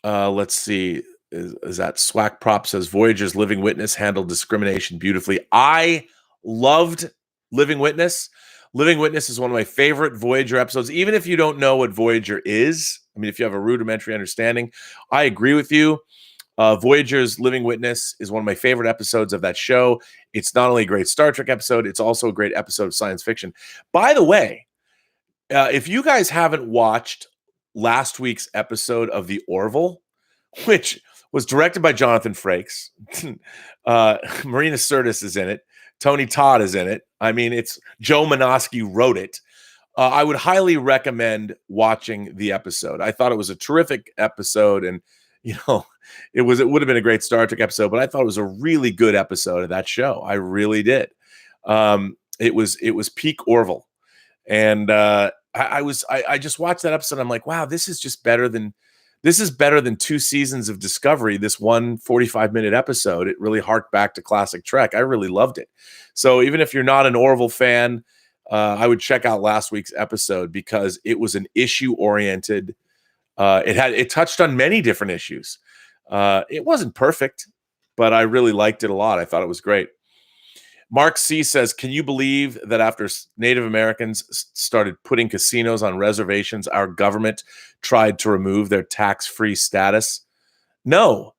Let's see. Is that Swack Prop says Voyager's Living Witness handled discrimination beautifully. I loved Living Witness. Living Witness is one of my favorite Voyager episodes. Even if you don't know what Voyager is, I mean, if you have a rudimentary understanding, I agree with you. Voyager's Living Witness is one of my favorite episodes of that show. It's not only a great Star Trek episode, it's also a great episode of science fiction. By the way, if you guys haven't watched last week's episode of The Orville, which was directed by Jonathan Frakes. Marina Sirtis is in it. Tony Todd is in it. I mean, it's Joe Menosky wrote it. I would highly recommend watching the episode. I thought it was a terrific episode, and it would have been a great Star Trek episode, but I thought it was a really good episode of that show. I really did. It was peak Orville, and I just watched that episode. I'm like, wow, this is better than 2 seasons of Discovery. This one 45-minute episode, it really harked back to classic Trek. I really loved it. So even if you're not an Orville fan, I would check out last week's episode because it was an issue-oriented. It touched on many different issues. It wasn't perfect, but I really liked it a lot. I thought it was great. Mark C says, can you believe that after Native Americans started putting casinos on reservations, our government tried to remove their tax-free status? No,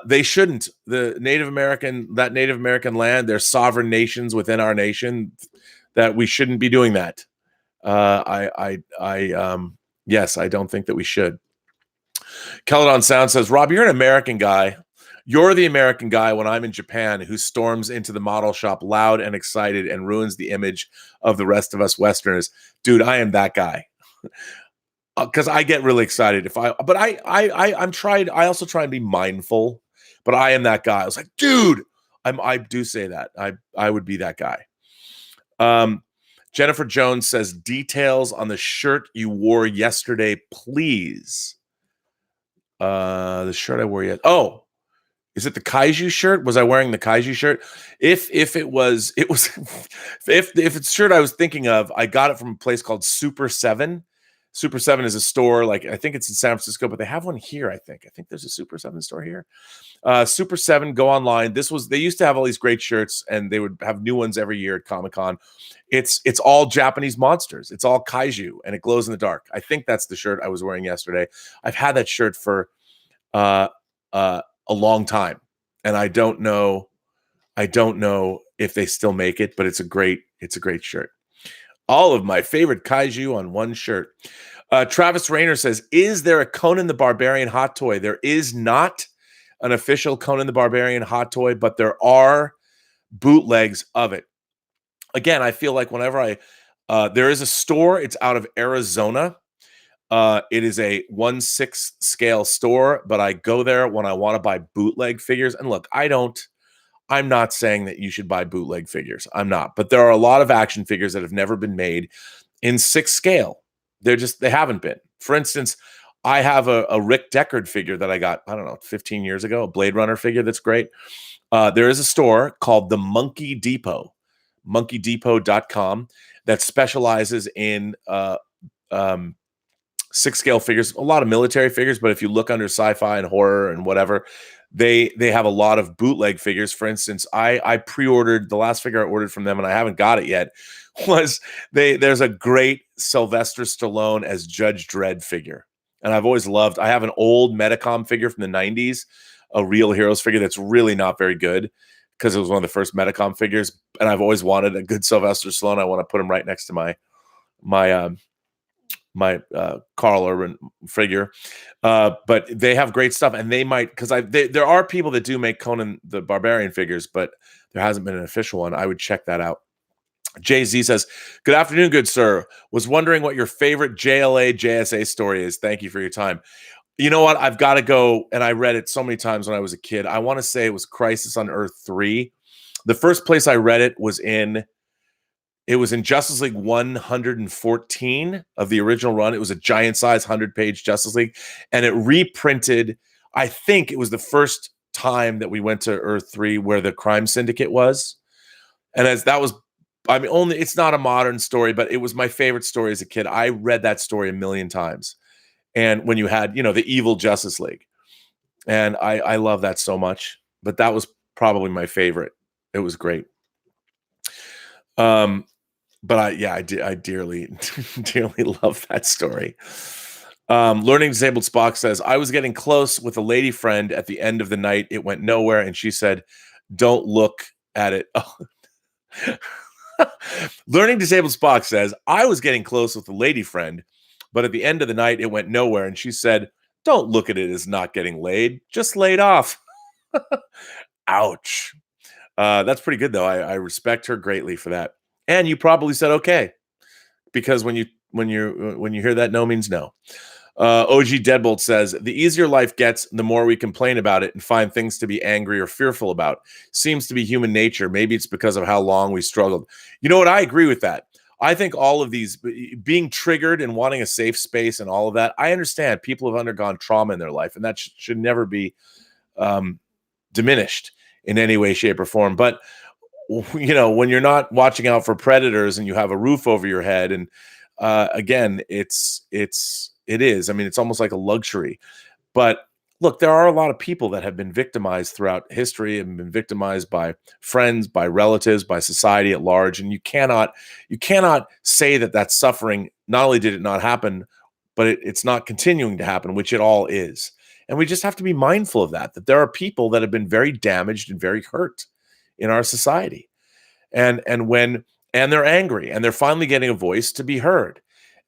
they shouldn't. That Native American land, they're sovereign nations within our nation, that we shouldn't be doing that. Yes, I don't think that we should. Celadon Sound says, Rob, you're an American guy. You're the American guy when I'm in Japan who storms into the model shop loud and excited and ruins the image of the rest of us Westerners. Dude, I am that guy. Because I get really excited I also try and be mindful, but I am that guy. I was like, dude, I do say that. I would be that guy. Jennifer Jones says, details on the shirt you wore yesterday, please. The shirt I wore yesterday. Oh, is it the Kaiju shirt? Was I wearing the Kaiju shirt? If it's the shirt I was thinking of, I got it from a place called Super 7. Super 7 is a store, like I think it's in San Francisco, but they have one here, I think. I think there's a Super 7 store here. Super 7, go online. They used to have all these great shirts, and they would have new ones every year at Comic-Con. It's all Japanese monsters. It's all kaiju, and it glows in the dark. I think that's the shirt I was wearing yesterday. I've had that shirt for a long time, and I don't know if they still make it, but it's a great shirt. All of my favorite kaiju on one shirt. Travis Rayner says, is there a Conan the Barbarian hot toy? There is not an official Conan the Barbarian hot toy, but there are bootlegs of it. Again, I feel like whenever there is a store, it's out of Arizona. It is a 1/6 scale store, but I go there when I want to buy bootleg figures. And look, I'm not saying that you should buy bootleg figures. I'm not. But there are a lot of action figures that have never been made in 6 scale. They haven't been. For instance, I have a Rick Deckard figure that I got, 15 years ago, a Blade Runner figure that's great. There is a store called the Monkey Depot, monkeydepot.com, that specializes in 6 scale figures, a lot of military figures, but if you look under sci-fi and horror and whatever, they have a lot of bootleg figures. For instance, I pre-ordered the last figure I ordered from them, and I haven't got it yet, there's a great Sylvester Stallone as Judge Dredd figure. And I've always loved, I have an old Metacom figure from the 90s, a Real Heroes figure that's really not very good because it was one of the first Metacom figures. And I've always wanted a good Sylvester Stallone. I want to put him right next to my Carl Urban figure. But they have great stuff, and they might, because there are people that do make Conan the Barbarian figures, but there hasn't been an official one. I would check that out. Jay-Z says, good afternoon, good sir. Was wondering what your favorite JLA JSA story is. Thank you for your time. You know what? I've got to go, and I read it so many times when I was a kid. I want to say it was Crisis on Earth 3. The first place I read it was in Justice League 114 of the original run. It was a giant size 100-page Justice League, and it reprinted. I think it was the first time that we went to Earth 3 where the crime syndicate was. And it's not a modern story, but it was my favorite story as a kid. I read that story a million times. And when you had, the evil Justice League, and I love that so much, but that was probably my favorite. It was great. But I dearly, dearly love that story. Learning Disabled Spock says, I was getting close with a lady friend at the end of the night. It went nowhere. And she said, don't look at it. Oh. Learning Disabled Spock says, I was getting close with a lady friend, but at the end of the night, it went nowhere. And she said, don't look at it as not getting laid. Just laid off. Ouch. That's pretty good though. I respect her greatly for that. And you probably said okay, because when you hear that no means no. OG Deadbolt says, the easier life gets, the more we complain about it and find things to be angry or fearful about. Seems to be human nature. Maybe it's because of how long we struggled. You know what? I agree with that. I think all of these being triggered and wanting a safe space and all of that, I understand people have undergone trauma in their life, and that should never be diminished in any way, shape, or form. But, you know, when you're not watching out for predators and you have a roof over your head, and again, it is. I mean, it's almost like a luxury. But look, there are a lot of people that have been victimized throughout history and been victimized by friends, by relatives, by society at large. And you cannot say that suffering, not only did it not happen, but it's not continuing to happen, which it all is. And we just have to be mindful of that there are people that have been very damaged and very hurt in our society. And they're angry and they're finally getting a voice to be heard.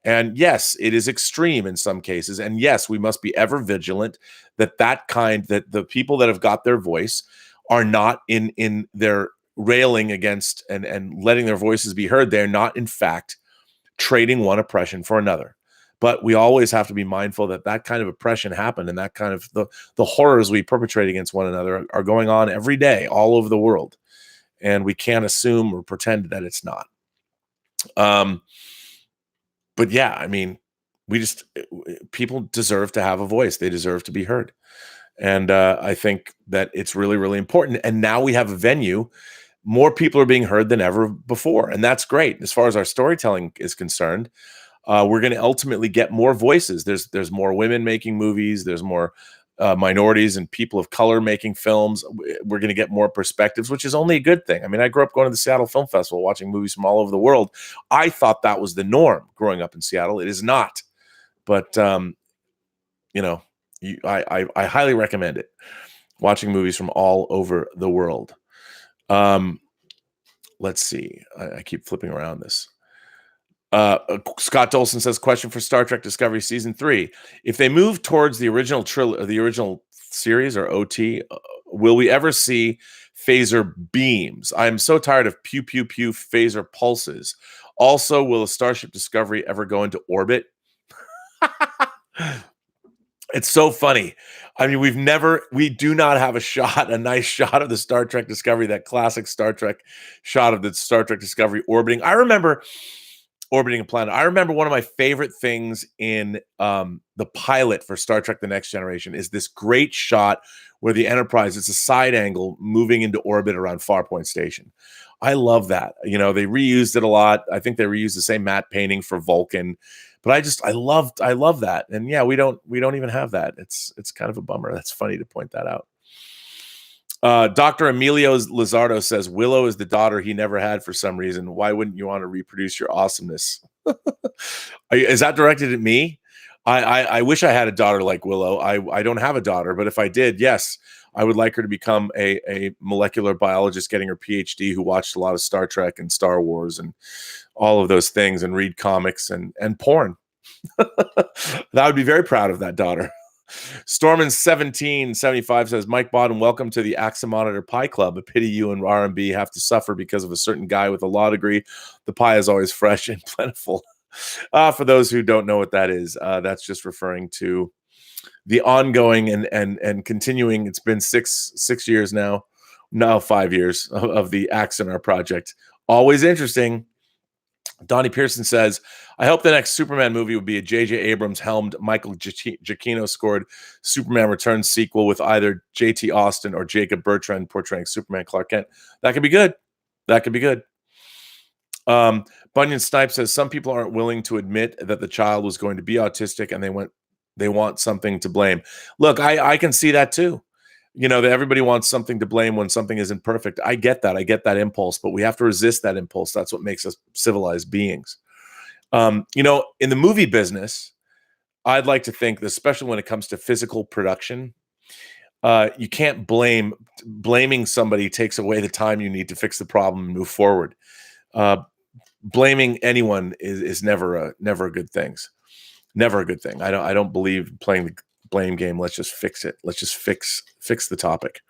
And yes, it is extreme in some cases. And yes, we must be ever vigilant that the people that have got their voice are not in their railing against and letting their voices be heard. They're not, in fact, trading one oppression for another. But we always have to be mindful that kind of oppression happened, and that kind of the horrors we perpetrate against one another are going on every day all over the world. And we can't assume or pretend that it's not. But yeah, I mean, people deserve to have a voice. They deserve to be heard. And I think that it's really, really important. And now we have a venue. More people are being heard than ever before. And that's great. As far as our storytelling is concerned, we're going to ultimately get more voices. There's more women making movies. There's more minorities and people of color making films. We're going to get more perspectives, which is only a good thing. I mean, I grew up going to the Seattle Film Festival, watching movies from all over the world. I thought that was the norm growing up in Seattle. It is not, but you know, I highly recommend it. Watching movies from all over the world. Let's see. I keep flipping around this. Scott Dolson says, question for Star Trek Discovery Season 3. If they move towards the original the original series or OT, will we ever see phaser beams? I am so tired of pew, pew, pew phaser pulses. Also, will a Starship Discovery ever go into orbit? It's so funny. I mean, we do not have a nice shot of the Star Trek Discovery, that classic Star Trek shot of the Star Trek Discovery orbiting. I remember orbiting a planet. I remember one of my favorite things in the pilot for Star Trek The Next Generation is this great shot where the Enterprise, it's a side angle moving into orbit around Farpoint Station. I love that. You know, they reused it a lot. I think they reused the same matte painting for Vulcan. But I love that. And yeah, we don't even have that. It's kind of a bummer. That's funny to point that out. Dr. Emilio Lizardo says, Willow is the daughter he never had for some reason. Why wouldn't you want to reproduce your awesomeness? Is that directed at me? I wish I had a daughter like Willow. I don't have a daughter, but if I did, yes, I would like her to become a molecular biologist getting her PhD who watched a lot of Star Trek and Star Wars and all of those things and read comics and porn. I would be very proud of that daughter. Stormin1775 says, Mike Bodden, welcome to the Aximonitor Pie Club. A pity you and RMB have to suffer because of a certain guy with a law degree. The pie is always fresh and plentiful. For those who don't know what that is, that's just referring to the ongoing and continuing. It's been six years now 5 years of the Axonar project. Always interesting. Donnie Pearson says, I hope the next Superman movie would be a J.J. Abrams helmed, Michael Giacchino scored Superman Returns sequel with either J.T. Austin or Jacob Bertrand portraying Superman Clark Kent. That could be good. Bunyan Snipe says, some people aren't willing to admit that the child was going to be autistic and they want something to blame. Look, I can see that too. You know, that everybody wants something to blame when something isn't perfect. I get that impulse, but we have to resist that impulse. That's what makes us civilized beings. You know, in the movie business, I'd like to think that, especially when it comes to physical production, you can't blaming somebody takes away the time you need to fix the problem and move forward. Blaming anyone is never a good thing. Never a good thing. I don't believe playing the blame game. Let's just fix it. Let's just fix the topic.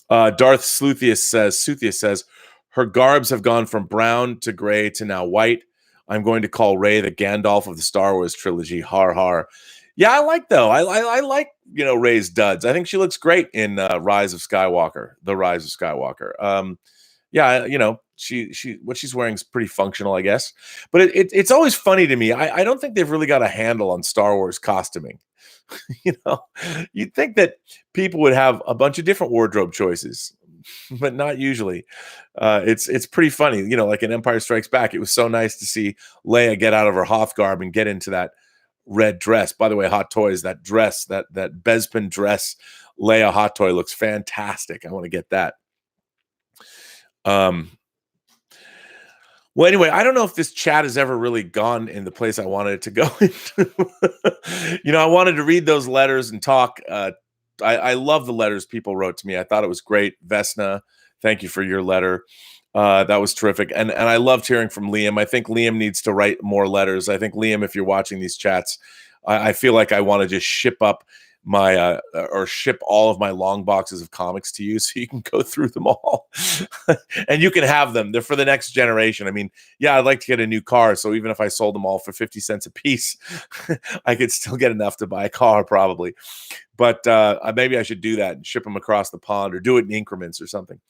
Darth Suthius says, her garbs have gone from brown to gray to now white. I'm going to call Rey the Gandalf of the Star Wars trilogy. Har har. Yeah, I like though. I like Rey's duds. I think she looks great in Rise of Skywalker. The Rise of Skywalker. Yeah, she what she's wearing is pretty functional, I guess. But it's always funny to me. I don't think they've really got a handle on Star Wars costuming. you know, you'd think that people would have a bunch of different wardrobe choices, but not usually. It's pretty funny. Like in Empire Strikes Back, it was so nice to see Leia get out of her Hoth garb and get into that red dress. By the way, Hot Toys, that dress, that Bespin dress, Leia Hot Toy looks fantastic. I want to get that. Well, anyway, I don't know if this chat has ever really gone in the place I wanted it to go into. I wanted to read those letters and talk. I love the letters people wrote to me. I thought it was great. Vesna, thank you for your letter. That was terrific. And I loved hearing from Liam. I think Liam needs to write more letters. I think, Liam, if you're watching these chats, I feel like I want to just ship up my or ship all of my long boxes of comics to you so you can go through them all and you can have them. They're for the next generation. I mean, yeah, I'd like to get a new car, so even if I sold them all for 50 cents a piece, I could still get enough to buy a car probably. But maybe I should do that and ship them across the pond, or do it in increments or something.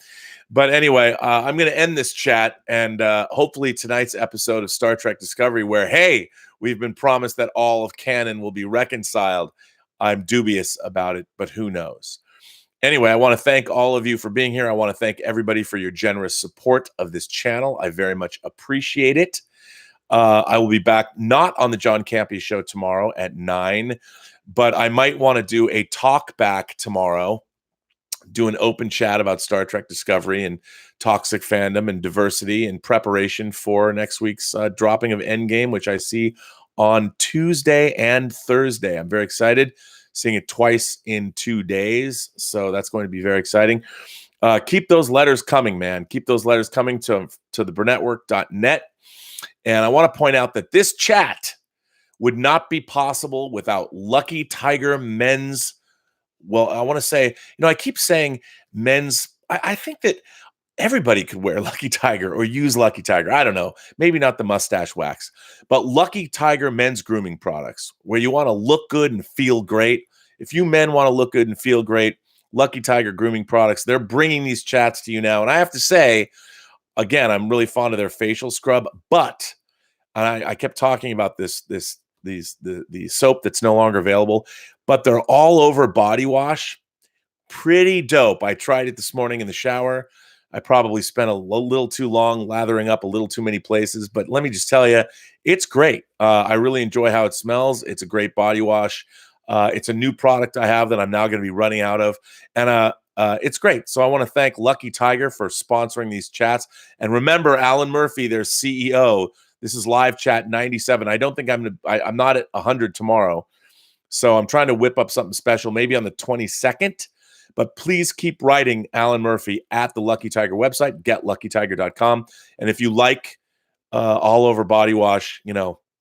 But anyway, I'm going to end this chat, and hopefully tonight's episode of Star Trek Discovery, where, hey, we've been promised that all of canon will be reconciled. I'm dubious about it, but who knows? Anyway, I want to thank all of you for being here. I want to thank everybody for your generous support of this channel. I very much appreciate it. I will be back not on the John Campea show tomorrow at 9, but I might want to do a talk back tomorrow, do an open chat about Star Trek Discovery and toxic fandom and diversity in preparation for next week's dropping of Endgame, which I see on Tuesday and Thursday. I'm very excited, seeing it twice in 2 days. So that's going to be very exciting. Keep those letters coming, man. Keep those letters coming to the Burnettwork.net. And I want to point out that this chat would not be possible without Lucky Tiger men's. Well, I want to say, I keep saying men's. I think that everybody could wear Lucky Tiger or use Lucky Tiger. I don't know. Maybe not the mustache wax, but Lucky Tiger men's grooming products, where you want to look good and feel great. If you men want to look good and feel great, Lucky Tiger grooming products, they're bringing these chats to you now. And I have to say, again, I'm really fond of their facial scrub, but I kept talking about the soap that's no longer available, but they're all over body wash. Pretty dope. I tried it this morning in the shower. I probably spent a little too long lathering up a little too many places, but let me just tell you, it's great. I really enjoy how it smells. It's a great body wash. It's a new product I have that I'm now going to be running out of, and it's great. So I want to thank Lucky Tiger for sponsoring these chats. And remember, Alan Murphy, their CEO. This is live chat 97. I don't think I'm not at 100 tomorrow, so I'm trying to whip up something special, maybe on the 22nd. But please keep writing Alan Murphy at the Lucky Tiger website, getluckytiger.com. And if you like all over body wash,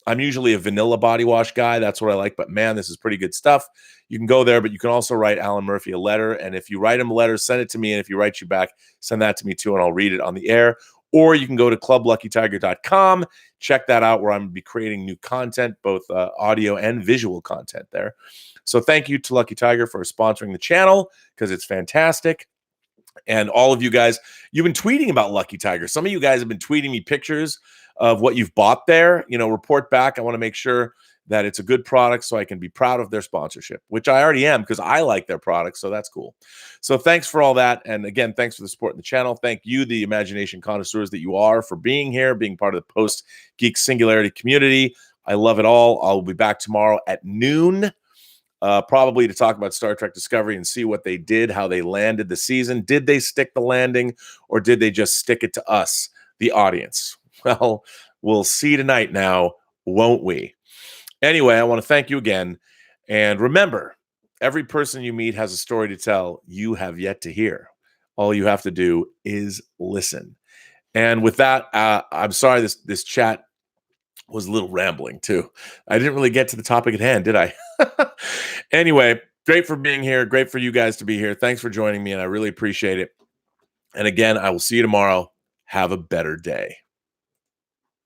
I'm usually a vanilla body wash guy. That's what I like. But man, this is pretty good stuff. You can go there, but you can also write Alan Murphy a letter. And if you write him a letter, send it to me. And if he writes you back, send that to me too, and I'll read it on the air. Or you can go to clubluckytiger.com. Check that out, where I'm going to be creating new content, both audio and visual content there. So thank you to Lucky Tiger for sponsoring the channel, because it's fantastic. And all of you guys, you've been tweeting about Lucky Tiger. Some of you guys have been tweeting me pictures of what you've bought there. Report back. I want to make sure that it's a good product so I can be proud of their sponsorship, which I already am, because I like their products. So that's cool. So thanks for all that. And again, thanks for the support in the channel. Thank you, the imagination connoisseurs that you are, for being here, being part of the Post-Geek Singularity community. I love it all. I'll be back tomorrow at noon. Probably to talk about Star Trek Discovery and see what they did, how they landed the season. Did they stick the landing, or did they just stick it to us, the audience? Well, we'll see tonight now, won't we? Anyway, I want to thank you again. And remember, every person you meet has a story to tell you have yet to hear. All you have to do is listen. And with that, I'm sorry this chat was a little rambling too. I didn't really get to the topic at hand, did I? Anyway, Great for being here. Great for you guys to be here. Thanks for joining me, and I really appreciate it. And again, I will see you tomorrow. Have a better day.